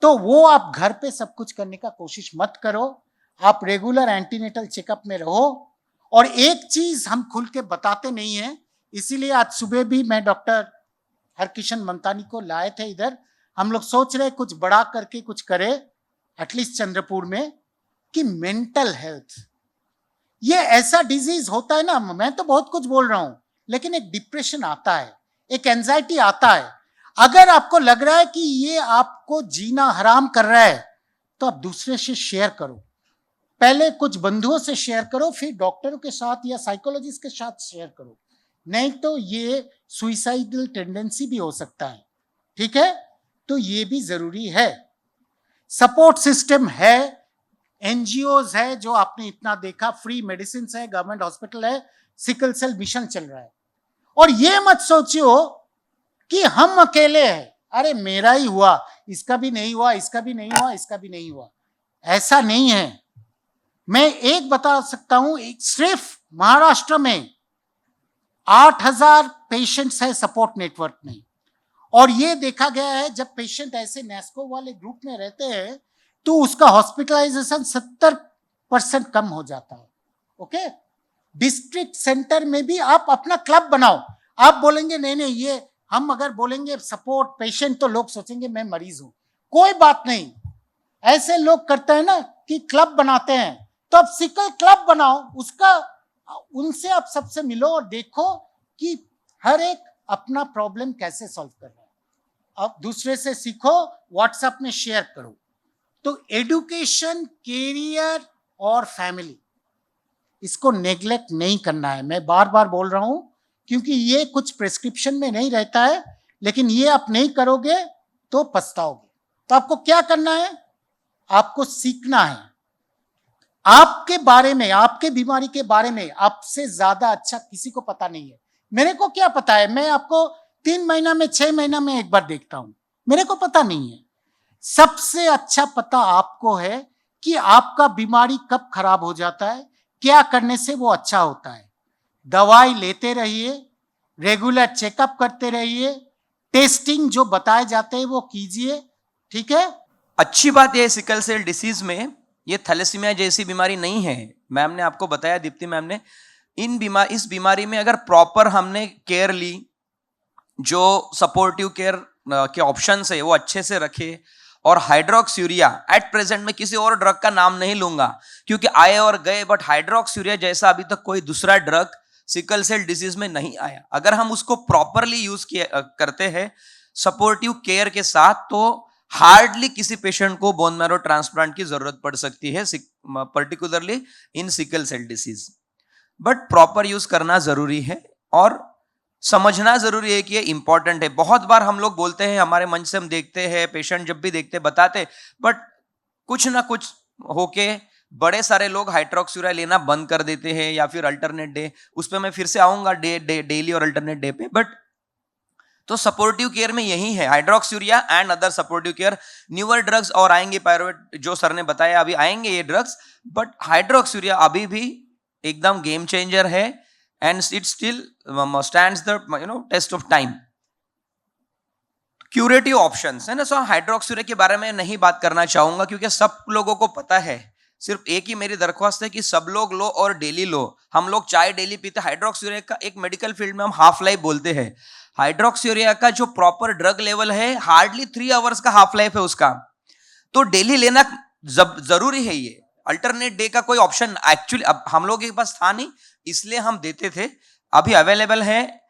तो वो आप घर पे सब कुछ करने का कोशिश मत करो, आप रेगुलर एंटीनेटल चेकअप में रहो। और एक चीज हम खुल के बताते नहीं है, इसीलिए आज सुबह भी मैं डॉक्टर हरकिशन मंतानी को लाए थे इधर। हम लोग सोच रहे कुछ बड़ा करके कुछ करे, एटलीस्ट चंद्रपुर में, कि मेंटल हेल्थ ये ऐसा डिजीज होता है ना, मैं तो बहुत कुछ बोल रहा हूं, लेकिन एक डिप्रेशन आता है, एक एंजाइटी आता है। अगर आपको लग रहा है कि ये आपको जीना हराम कर रहा है, तो आप दूसरे से शेयर करो। पहले कुछ बंधुओं से शेयर करो, फिर डॉक्टरों के साथ या साइकोलॉजिस्ट के साथ शेयर करो, नहीं तो ये सुइसाइडल टेंडेंसी भी हो सकता है, ठीक है? तो ये भी जरूरी है। सपोर्ट सिस्टम है, एनजीओज है जो आपने इतना देखा, फ्री मेडिसिन है, गवर्नमेंट हॉस्पिटल है, सिकल सेल मिशन चल रहा है। और ये मत सोचियो कि हम अकेले हैं, अरे मेरा ही हुआ, इसका भी नहीं हुआ, इसका भी नहीं हुआ, इसका भी नहीं हुआ, ऐसा नहीं है। मैं एक बता सकता हूं, सिर्फ महाराष्ट्र में 8,000 पेशेंट्स है सपोर्ट नेटवर्क में, और ये देखा गया है जब पेशेंट ऐसे नेस्को वाले ग्रुप में रहते हैं तो उसका हॉस्पिटलाइजेशन 70% कम हो जाता है। ओके, डिस्ट्रिक्ट सेंटर में भी आप अपना क्लब बनाओ। आप बोलेंगे नहीं नहीं, ये हम अगर बोलेंगे सपोर्ट पेशेंट तो लोग सोचेंगे मैं मरीज हूं, कोई बात नहीं। ऐसे लोग करते हैं ना कि क्लब बनाते हैं, तो आप सिकल क्लब बनाओ, उसका उनसे आप सबसे मिलो और देखो कि हर एक अपना प्रॉब्लम कैसे सॉल्व कर रहा है। अब दूसरे से सीखो, व्हाट्सएप में शेयर करो। तो एजुकेशन, कैरियर और फैमिली, इसको नेग्लेक्ट नहीं करना है। मैं बार बार बोल रहा हूं क्योंकि ये कुछ प्रिस्क्रिप्शन में नहीं रहता है, लेकिन ये आप नहीं करोगे तो पछताओगे। तो आपको क्या करना है, आपको सीखना है। आपके बारे में, आपके बीमारी के बारे में आपसे ज्यादा अच्छा किसी को पता नहीं है। मेरे को क्या पता है, मैं आपको 3 महीना में 6 महीना में एक बार देखता हूं, मेरे को पता नहीं है। सबसे अच्छा पता आपको है कि आपका बीमारी कब खराब हो जाता है, क्या करने से वो अच्छा होता है। दवाई लेते रहिए, रेगुलर चेकअप करते रहिए, टेस्टिंग जो बताए जाते हैं वो कीजिए, ठीक है। अच्छी बात यह सिकल सेल डिसीज में ये थैलेसीमिया जैसी बीमारी नहीं है। मैम ने आपको बताया, दीप्ति मैम ने, इस बीमारी में अगर प्रॉपर हमने केयर ली, जो सपोर्टिव केयर के ऑप्शंस है वो अच्छे से रखे, और हाइड्रोक्सीरिया, एट प्रेजेंट में किसी और ड्रग का नाम नहीं लूंगा क्योंकि आए और गए, बट हाइड्रोक्सीरिया जैसा अभी तक कोई दूसरा ड्रग सिकल सेल डिजीज में नहीं आया। अगर हम उसको प्रॉपरली यूज करते हैं सपोर्टिव केयर के साथ, तो हार्डली किसी पेशेंट को बोन मैरो ट्रांसप्लांट की जरूरत पड़ सकती है, particularly in sickle cell disease. But proper use करना जरूरी है और समझना जरूरी है कि ये इंपॉर्टेंट है। बहुत बार हम लोग बोलते हैं, हमारे मंच से हम देखते हैं, पेशेंट जब भी देखते बताते, बट कुछ ना कुछ होके बड़े सारे लोग हाइड्रोक्सीरिया लेना बंद कर देते हैं, या फिर अल्टरनेट डे, उस पर मैं फिर से आऊंगा डेली और अल्टरनेट डे पे। बट तो सपोर्टिव केयर में यही है, hydroxyurea and other supportive care. Newer drugs और आएंगे, पायरुवेट जो सर ने बताया अभी आएंगे ये ड्रग्स, बट हाइड्रोक्सीरिया अभी भी एकदम गेम चेंजर है, and it still stands the test of time. Curative options है ना, सो हाइड्रोक्सीरिया के बारे में नहीं बात करना चाहूंगा क्योंकि सब लोगों को पता है। सिर्फ एक ही मेरी दरख्वास्त है कि सब लोग लो और डेली लो। हम लोग चाय डेली पीते, हाइड्रोक्सीरिया का एक मेडिकल फील्ड में हम हाफ लाइफ बोलते हैं। हाइड्रोक्सीरिया का जो प्रॉपर ड्रग लेवल है हार्डली 3 आवर्स का हाफ लाइफ है उसका, तो डेली लेना जरूरी है। ये अल्टरनेट डे का कोई ऑप्शन एक्चुअली अब हम लोग के पास था नहीं, इसलिए हम देते थे, अभी अवेलेबल है।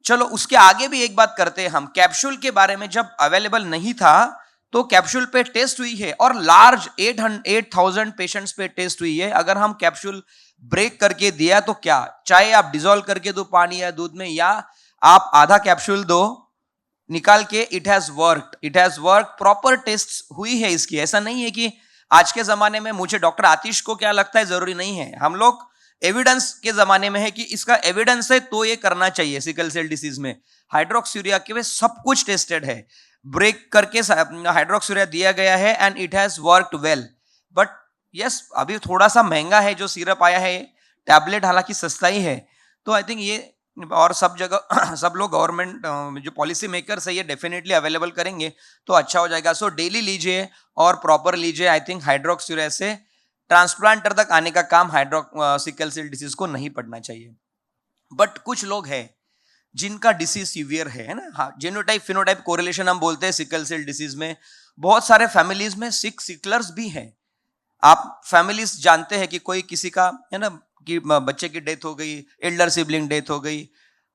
चलो उसके आगे भी एक बात करते हैं हम, कैप्सूल के बारे में। जब अवेलेबल नहीं था तो कैप्सूल पे टेस्ट हुई है और लार्ज 8,000 पेशेंट्स पे टेस्ट हुई है। अगर हम कैप्सूल ब्रेक करके दिया तो क्या, चाहे आप डिसॉल्व करके दो पानी या दूध में, या आप आधा कैप्सूल दो निकाल के, it has work. Proper test हुई है इसकी। ऐसा नहीं है कि आज के जमाने में मुझे डॉक्टर आतिश को क्या लगता है जरूरी नहीं है, हम लोग एविडेंस के जमाने में है कि इसका एविडेंस है तो ये करना चाहिए। सिकल सेल डिसीज में हाइड्रोक्सीरिया के वे सब कुछ टेस्टेड है, ब्रेक करके हाइड्रोक्सीरिया दिया गया है and it has worked well. But yes, अभी थोड़ा सा महंगा है जो सिरप आया है, टैबलेट हालांकि सस्ता ही है। तो आई थिंक ये, और सब जगह सब लोग गवर्नमेंट जो पॉलिसी मेकर्स है ये डेफिनेटली अवेलेबल करेंगे तो अच्छा हो जाएगा। सो डेली लीजिए और प्रॉपर लीजिए। आई थिंक हाइड्रोक्सीरिया से ट्रांसप्लांटर तक आने का काम सिकल सेल डिसीज को नहीं पड़ना चाहिए। बट कुछ लोग हैं जिनका डिसीज सीवियर है ना, जेनोटाइप फिनोटाइप कोरिलेशन हम बोलते हैं सिकल सेल डिसीज में। बहुत सारे फैमिलीज में सिकलर्स भी हैं। आप फैमिलीज जानते हैं कि कोई किसी का है ना कि बच्चे की डेथ हो गई, एल्डर सिबलिंग डेथ हो गई,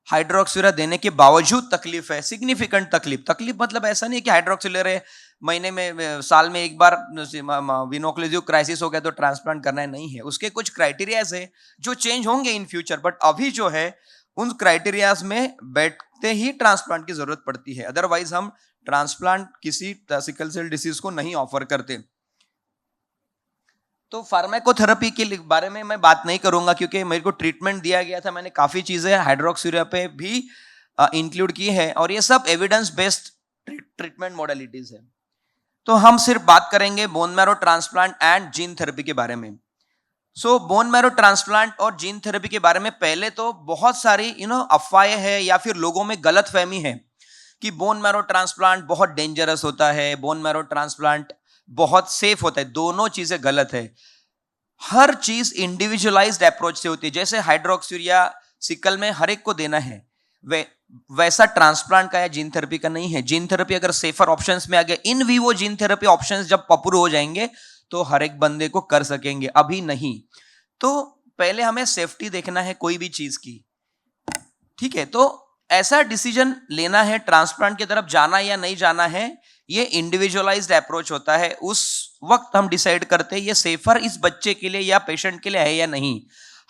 हाइड्रोक्सीरिया देने के बावजूद तकलीफ है, सिग्निफिकेंट तकलीफ मतलब ऐसा नहीं कि हाइड्रोक्सीरिया है महीने में साल में एक बार विनोक्लूसिव क्राइसिस हो गया तो ट्रांसप्लांट करना है, नहीं है। उसके कुछ क्राइटेरियाज है जो चेंज होंगे इन फ्यूचर, बट अभी जो है उन क्राइटेरियाज में बैठते ही ट्रांसप्लांट की जरूरत पड़ती है, अदरवाइज हम ट्रांसप्लांट किसी सिकल सेल डिसीज को नहीं ऑफर करते। तो फार्माकोथेरेपी के बारे में मैं बात नहीं करूंगा क्योंकि मेरे को ट्रीटमेंट दिया गया था, मैंने काफ़ी चीज़ें हाइड्रोक्सीरिया पे भी इंक्लूड की है और ये सब एविडेंस बेस्ड ट्रीटमेंट मॉडलिटीज है। तो हम सिर्फ बात करेंगे bone marrow transplant and gene therapy के बारे में। सो बोन मैरो ट्रांसप्लांट और जीन थेरेपी के बारे में पहले तो बहुत सारी अफवाहें हैं या फिर लोगों में गलत फहमी है कि बोन मैरो ट्रांसप्लांट बहुत डेंजरस होता है, बोन मैरो ट्रांसप्लांट बहुत सेफ होता है। दोनों चीजें गलत है। हर चीज इंडिविजुअलाइज्ड अप्रोच से होती है। जैसे हाइड्रोक्सीरिया सिकल में हर एक को देना है, वैसा ट्रांसप्लांट का या जीन थेरेपी का नहीं है। जीन थेरेपी अगर सेफर ऑप्शंस में आ गया, in vivo gene therapy options जब पॉपुलर हो जाएंगे तो हर एक बंदे को कर सकेंगे, अभी नहीं। तो पहले हमें सेफ्टी देखना है कोई भी चीज की, ठीक है। तो ऐसा डिसीजन लेना है ट्रांसप्लांट की तरफ जाना या नहीं जाना है, ये इंडिविजुअलाइज्ड अप्रोच होता है। उस वक्त हम डिसाइड करते हैं ये सेफर इस बच्चे के लिए या पेशेंट के लिए है या नहीं।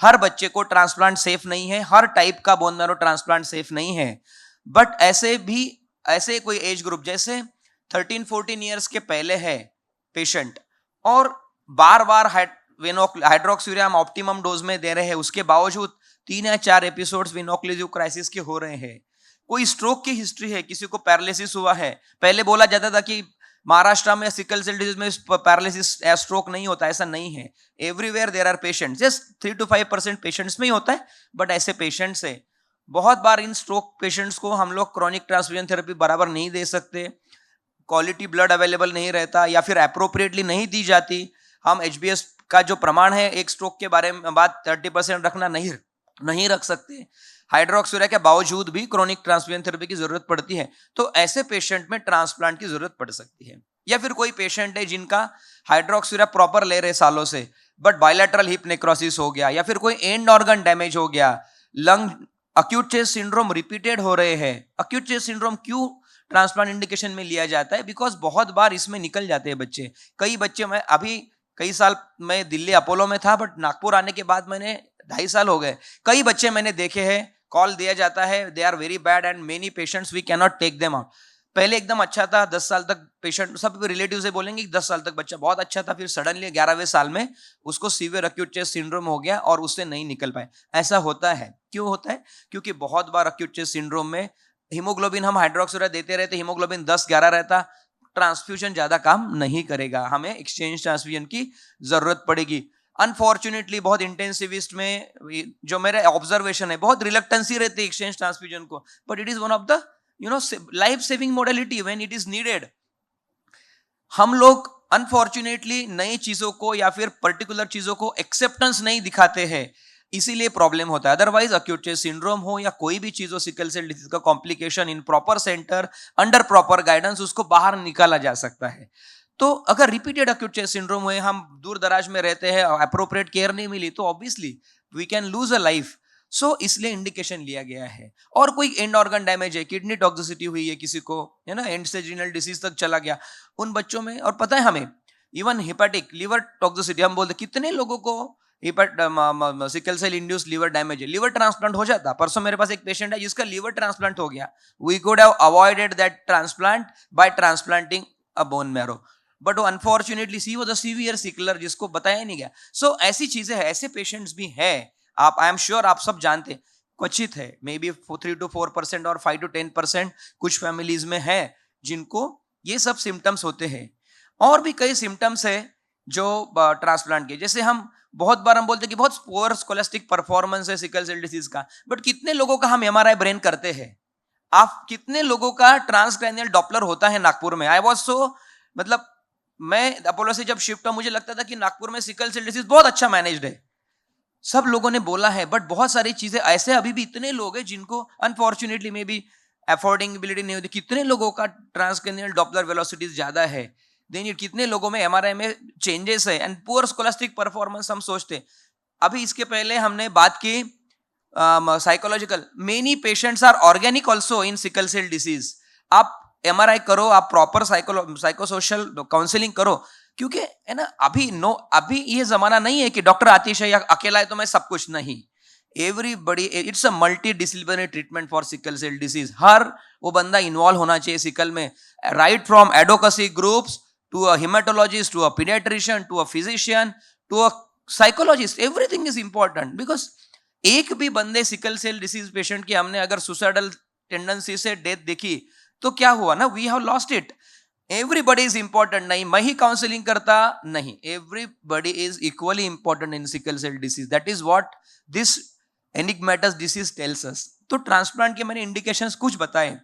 हर बच्चे को ट्रांसप्लांट सेफ नहीं है, हर टाइप का बोन मैरो ट्रांसप्लांट सेफ नहीं है। बट ऐसे कोई एज ग्रुप जैसे 13-14 ईयर्स के पहले है पेशेंट और बार बार हाइड्रोक्सीरिया हम ऑप्टिमम डोज में दे रहे हैं, उसके बावजूद 3 या 4 एपिसोड्स विनोक्लुसिव क्राइसिस के हो रहे हैं। कोई स्ट्रोक की हिस्ट्री है, किसी को पैरालिसिस हुआ है। पहले बोला जाता था कि महाराष्ट्र में सिकल सेल डिजीज में पैरालिसिस या स्ट्रोक नहीं होता, ऐसा नहीं है। Everywhere there are patients, just 3 to 5% patients में ही होता है, बट ऐसे पेशेंट्स है। बहुत बार इन स्ट्रोक पेशेंट्स को हम लोग क्रॉनिक ट्रांसफ्यूजन थेरेपी बराबर नहीं दे सकते, क्वालिटी ब्लड अवेलेबल नहीं रहता या फिर अप्रोप्रिएटली नहीं दी जाती। हम HbS का जो प्रमाण है एक स्ट्रोक के बारे में बात 30% रखना नहीं रख सकते। हाइड्रोक्सीरिया के बावजूद भी क्रोनिक ट्रांसफ्यूजन थेरेपी की जरूरत पड़ती है। तो ऐसे पेशेंट में ट्रांसप्लांट की जरूरत पड़ सकती है। या फिर कोई पेशेंट है जिनका हाइड्रोक्सीरिया प्रॉपर ले रहे सालों से, बट बायलैटरल हिप नेक्रोसिस हो गया या फिर कोई एंड ऑर्गन डैमेज हो गया, lung acute chest syndrome repeated हो रहे हैं। अक्यूट चेस्ट सिंड्रोम क्यों ट्रांसप्लांट इंडिकेशन में लिया जाता है? बिकॉज बहुत बार इसमें निकल जाते हैं बच्चे। कई बच्चे, मैं अभी कई साल मैं दिल्ली अपोलो में था, बट नागपुर आने के बाद मैंने 2.5 साल हो गए, कई बच्चे मैंने देखे हैं, कॉल दिया जाता है they are very bad and many patients we can not take them out. पहले एकदम अच्छा था, 10 साल तक पेशेंट, सब रिलेटिव से बोलेंगे 10 साल तक बच्चा बहुत अच्छा था, फिर सडनली 11वें साल में उसको सीवियर अक्यूट चेस्ट सिंड्रोम हो गया और उससे नहीं निकल पाए। ऐसा होता है। क्यों होता है? क्योंकि बहुत बार अक्यूट चेस्ट सिंड्रोम में हीमोग्लोबिन हम हाइड्रोक्सीरिया देते रहते, हीमोग्लोबिन 10-11 रहता, ट्रांसफ्यूजन ज्यादा काम नहीं करेगा, हमें एक्सचेंज ट्रांसफ्यूजन की जरूरत पड़ेगी। अनफॉर्चुनेटली बहुत इंटेंसिविस्ट में जो मेरा ऑब्जर्वेशन है, बहुत रिलक्टेंसी रहती है एक्सचेंज ट्रांसफ्यूजन को, but it is one of the life saving modality when it is needed. हम लोग अनफॉर्चुनेटली नई चीजों को या फिर पर्टिकुलर चीजों को एक्सेप्टेंस नहीं दिखाते हैं, इसीलिए प्रॉब्लम होता है। अदरवाइज अक्यूट चेस्ट सिंड्रोम हो या कोई भी चीज हो, सिकल सेल डिसीज का complication, in proper centre under proper guidance उसको बाहर निकाला जा सकता है। तो अगर रिपीटेड अक्यूट चेस्ट सिंड्रोम हुए, हम दूर दराज में रहते हैं, अप्रोप्रिएट केयर नहीं मिली, तो obviously we can lose a life. So इसलिए इंडिकेशन लिया गया है। और कोई एंड ऑर्गन डैमेज है, किडनी टॉक्सिसिटी हुई है किसी को, है ना, एंड स्टेज रीनल डिसीज तक चला गया उन बच्चों में। और पता है हमें इवन हिपैटिक लिवर टॉक्सिसिटी, हम बोलते कितने लोगों को sickle cell induce liver damage है, लिवर ट्रांसप्लांट हो जाता। परसों मेरे पास एक पेशेंट है जिसका लिवर ट्रांसप्लांट हो गया। We could have avoided that transplant by transplanting a bone marrow, but वो अनफॉर्चुनेटली सी वो द सीवियर सिकलर, जिसको बताया नहीं गया। सो ऐसी चीजें हैं, ऐसे पेशेंट्स भी हैं। आप, आई एम श्योर आप सब जानते, क्वचित है, मे बी 3 to 4% और 5 to 10% कुछ फैमिलीज में है जिनको ये सब सिम्टम्स होते हैं। और भी कई सिम्टम्स है जो ट्रांसप्लांट के, जैसे हम बहुत बार हम बोलते हैं कि बहुत पुअर स्कोलास्टिक परफॉर्मेंस है सिकल सेल डिसीज का, बट कितने लोगों का हम MRI ब्रेन करते हैं? आप कितने लोगों का ट्रांसक्रैनियल डॉपलर होता है नागपुर में? आई वाज सो, मतलब मैं अपोलो से जब शिफ्ट हुआ, मुझे लगता था कि नागपुर में सिकल सेल डिसीज बहुत अच्छा मैनेज्ड है, सब लोगों ने बोला है, बट बहुत सारी चीजें ऐसे अभी भी इतने लोग हैं जिनको अनफॉर्चुनेटली मे बी अफोर्डिंगबिलिटी नहीं होती। कितने लोगों का ट्रांसक्रैनियल डॉपलर वेलोसिटीज ज्यादा है, देन कितने लोगों में MRI में चेंजेस है, एंड पुअर स्कोलास्टिक परफॉर्मेंस हम सोचते। अभी इसके पहले हमने बात की psychological, many patients are organic also in sickle cell disease. आप MRI करो, आप प्रॉपर साइकोसोशल काउंसलिंग करो, क्योंकि है ना, अभी ये जमाना नहीं है कि डॉक्टर आतिश है या अकेला है तो मैं सब कुछ नहीं। Everybody, it's a multidisciplinary treatment for sickle cell disease. हर वो बंदा इन्वॉल्व होना चाहिए सिकल में, right from advocacy groups to a haematologist, to a paediatrician, to a physician, to a psychologist, everything is important. Because एक भी बंदे sickle cell disease patient की हमने अगर सुसाइडल टेंडेंसी से डेथ देखी तो क्या हुआ ना, we have lost it. Everybody is important नहीं, मैं ही काउंसलिंग करता नहीं, everybody is equally important in sickle cell disease. That is what this enigmatic disease tells us. तो ट्रांसप्लांट के मैंने इंडिकेशंस कुछ बताए,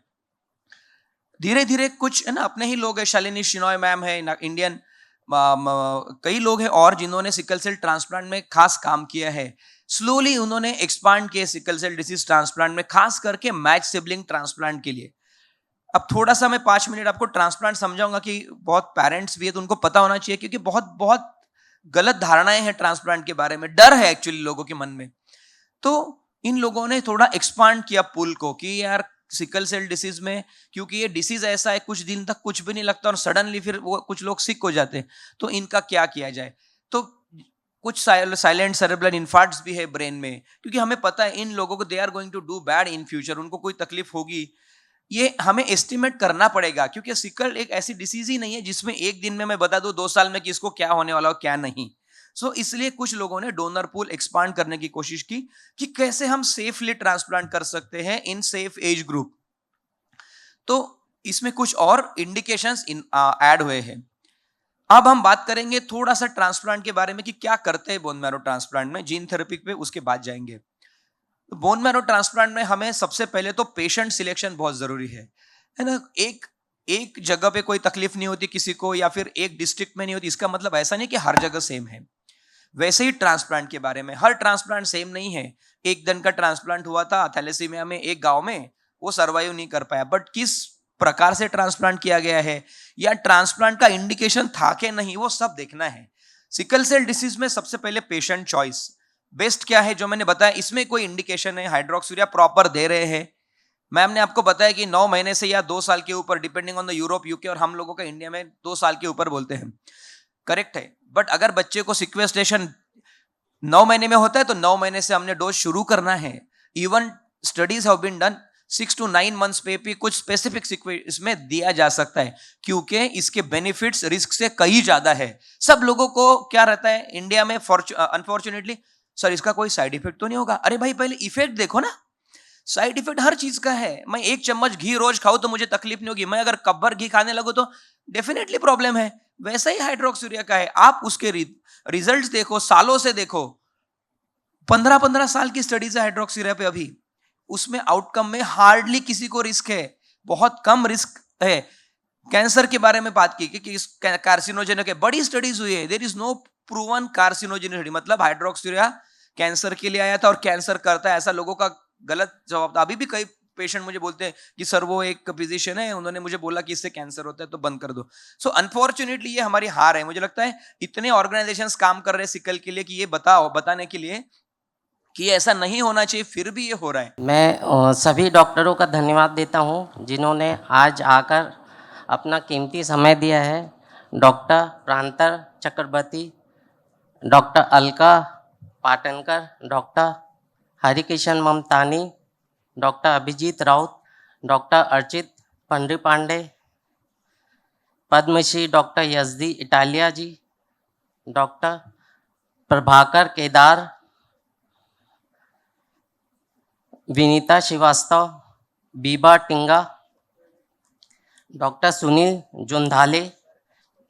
धीरे धीरे कुछ है ना अपने ही लोग है, शालिनी शिनॉय मैम है इंडियन, कई लोग हैं और जिन्होंने सिकल सेल ट्रांसप्लांट में खास काम किया है। स्लोली उन्होंने एक्सपांड किए सिकल सेल डिसीज ट्रांसप्लांट में, खास करके मैच सिबलिंग ट्रांसप्लांट के लिए। अब थोड़ा सा मैं 5 मिनट आपको ट्रांसप्लांट समझाऊंगा कि बहुत पेरेंट्स भी है तो उनको पता होना चाहिए, क्योंकि बहुत बहुत गलत धारणाएं हैं ट्रांसप्लांट के बारे में, डर है एक्चुअली लोगों के मन में। तो इन लोगों ने थोड़ा एक्सपांड किया पुल को कि यार सिकल सेल डिसीज में, क्योंकि ये डिसीज ऐसा है कुछ दिन तक कुछ भी नहीं लगता और सडनली फिर वो कुछ लोग सिक हो जाते हैं, तो इनका क्या किया जाए। तो कुछ साइलेंट सेरेब्रल इन्फार्क्ट्स भी है ब्रेन में, क्योंकि हमें पता है इन लोगों को they are going to do bad in future, उनको कोई तकलीफ होगी, ये हमें एस्टिमेट करना पड़ेगा। क्योंकि सिकल एक ऐसी डिसीज ही नहीं है जिसमें एक दिन में मैं बता दूं 2 साल में कि इसको क्या होने वाला हो क्या नहीं। सो इसलिए कुछ लोगों ने डोनर पूल एक्सपांड करने की कोशिश की कि कैसे हम सेफली ट्रांसप्लांट कर सकते हैं इन सेफ एज ग्रुप। तो इसमें कुछ और इंडिकेशंस ऐड हुए हैं। अब हम बात करेंगे थोड़ा सा ट्रांसप्लांट के बारे में कि क्या करते हैं बोन मैरो ट्रांसप्लांट में, जीन थेरेपी पे उसके बाद जाएंगे। तो बोन मैरो ट्रांसप्लांट में हमें सबसे पहले तो पेशेंट सिलेक्शन बहुत जरूरी है ना। एक जगह पे कोई तकलीफ नहीं होती किसी को, या फिर एक डिस्ट्रिक्ट में नहीं होती, इसका मतलब ऐसा नहीं कि हर जगह सेम है। वैसे ही ट्रांसप्लांट के बारे में, हर ट्रांसप्लांट सेम नहीं है। एक दिन का ट्रांसप्लांट हुआ था थैलेसीमिया में एक गांव में, वो सर्वाइव नहीं कर पाया, बट किस प्रकार से ट्रांसप्लांट किया गया है या ट्रांसप्लांट का इंडिकेशन था कि नहीं, वो सब देखना है। सिकल सेल डिसीज में सबसे पहले पेशेंट चॉइस बेस्ट क्या है जो मैंने बताया, इसमें कोई इंडिकेशन है हाइड्रोक्सीरिया प्रॉपर दे रहे हैं। मैम ने आपको बताया कि 9 महीने से या 2 साल के ऊपर, depending on the Europe UK, और हम लोगों का इंडिया में 2 साल के ऊपर बोलते हैं, करेक्ट है। बट अगर बच्चे को सिक्वेस्टेशन 9 महीने में होता है तो 9 महीने से हमने डोज शुरू करना है। Even studies have been done 6 to 9 months पे भी कुछ स्पेसिफिक सीक्वेंस में दिया जा सकता है, क्योंकि इसके बेनिफिट्स रिस्क से कहीं ज्यादा है। सब लोगों को क्या रहता है इंडिया में, अनफॉर्चुनेटली, सर इसका कोई साइड इफेक्ट तो नहीं होगा। अरे भाई पहले इफेक्ट देखो ना, साइड इफेक्ट हर चीज का है। मैं 1 चम्मच घी रोज खाऊं तो मुझे तकलीफ नहीं होगी, मैं अगर कब्बर घी खाने लगूं तो डेफिनेटली प्रॉब्लम है। वैसा ही हाइड्रोक्सीरिया का है, आप उसके रिजल्ट्स देखो, सालों से देखो, 15-15 साल की स्टडीज है हाइड्रोक्सीरिया पे अभी, उसमें आउटकम में हार्डली किसी को रिस्क है, बहुत कम रिस्क है। कैंसर के बारे में बात की कि इस कार्सिनोजेनिक है, बड़ी स्टडीज हुई है, देयर इज नो प्रूवन कार्सिनोजेनिसिटी, मतलब हाइड्रोक्सीरिया कैंसर के लिए आया था और कैंसर करता है, ऐसा लोगों का गलत जवाब था। अभी भी कई पेशेंट मुझे बोलते हैं कि सर वो एक फिजिशियन है, उन्होंने मुझे बोला कि इससे कैंसर होता है तो बंद कर दो। सो अनफॉर्चुनेटली ये हमारी हार है। मुझे लगता है इतने ऑर्गेनाइजेशंस काम कर रहे हैं सिकल के लिए कि ये बताने के लिए कि ऐसा नहीं होना चाहिए, फिर भी ये हो रहा है। मैं सभी डॉक्टरों का धन्यवाद देता हूं जिन्होंने आज आकर अपना कीमती समय दिया है। Doctor Prantar Chakravarti, doctor Alka Patankar, doctor Harikishan Mamtani, doctor Abhijeet Raut, doctor Archit Pandri Pandey, Padmashri doctor Yazdi Italia ji, doctor Prabhakar Kedar, Vinita Srivastava, Biba Tinga, doctor Sunil Jundhale,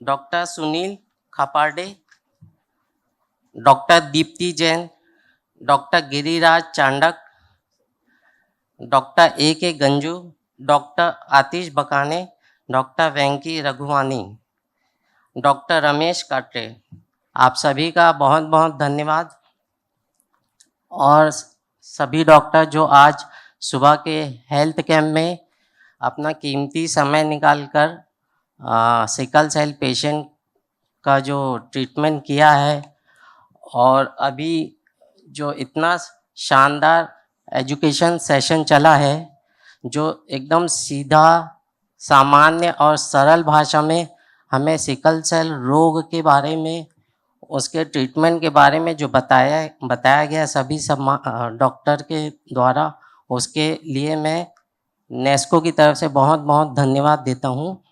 doctor Sunil Khaparde, doctor Deepti Jain, doctor Giriraj Chandak, doctor A.K. Ganju, doctor Atish Bakane, doctor Venky Raghuwani, doctor Ramesh Kate, आप सभी का बहुत बहुत धन्यवाद। और सभी डॉक्टर जो आज सुबह के हेल्थ कैंप में अपना कीमती समय निकालकर सिकल सेल पेशेंट का जो ट्रीटमेंट किया है, और अभी जो इतना शानदार एजुकेशन सेशन चला है जो एकदम सीधा, सामान्य और सरल भाषा में हमें सिकल सेल रोग के बारे में, उसके ट्रीटमेंट के बारे में जो बताया गया सभी डॉक्टर के द्वारा, उसके लिए मैं नेस्को की तरफ से बहुत बहुत धन्यवाद देता हूँ।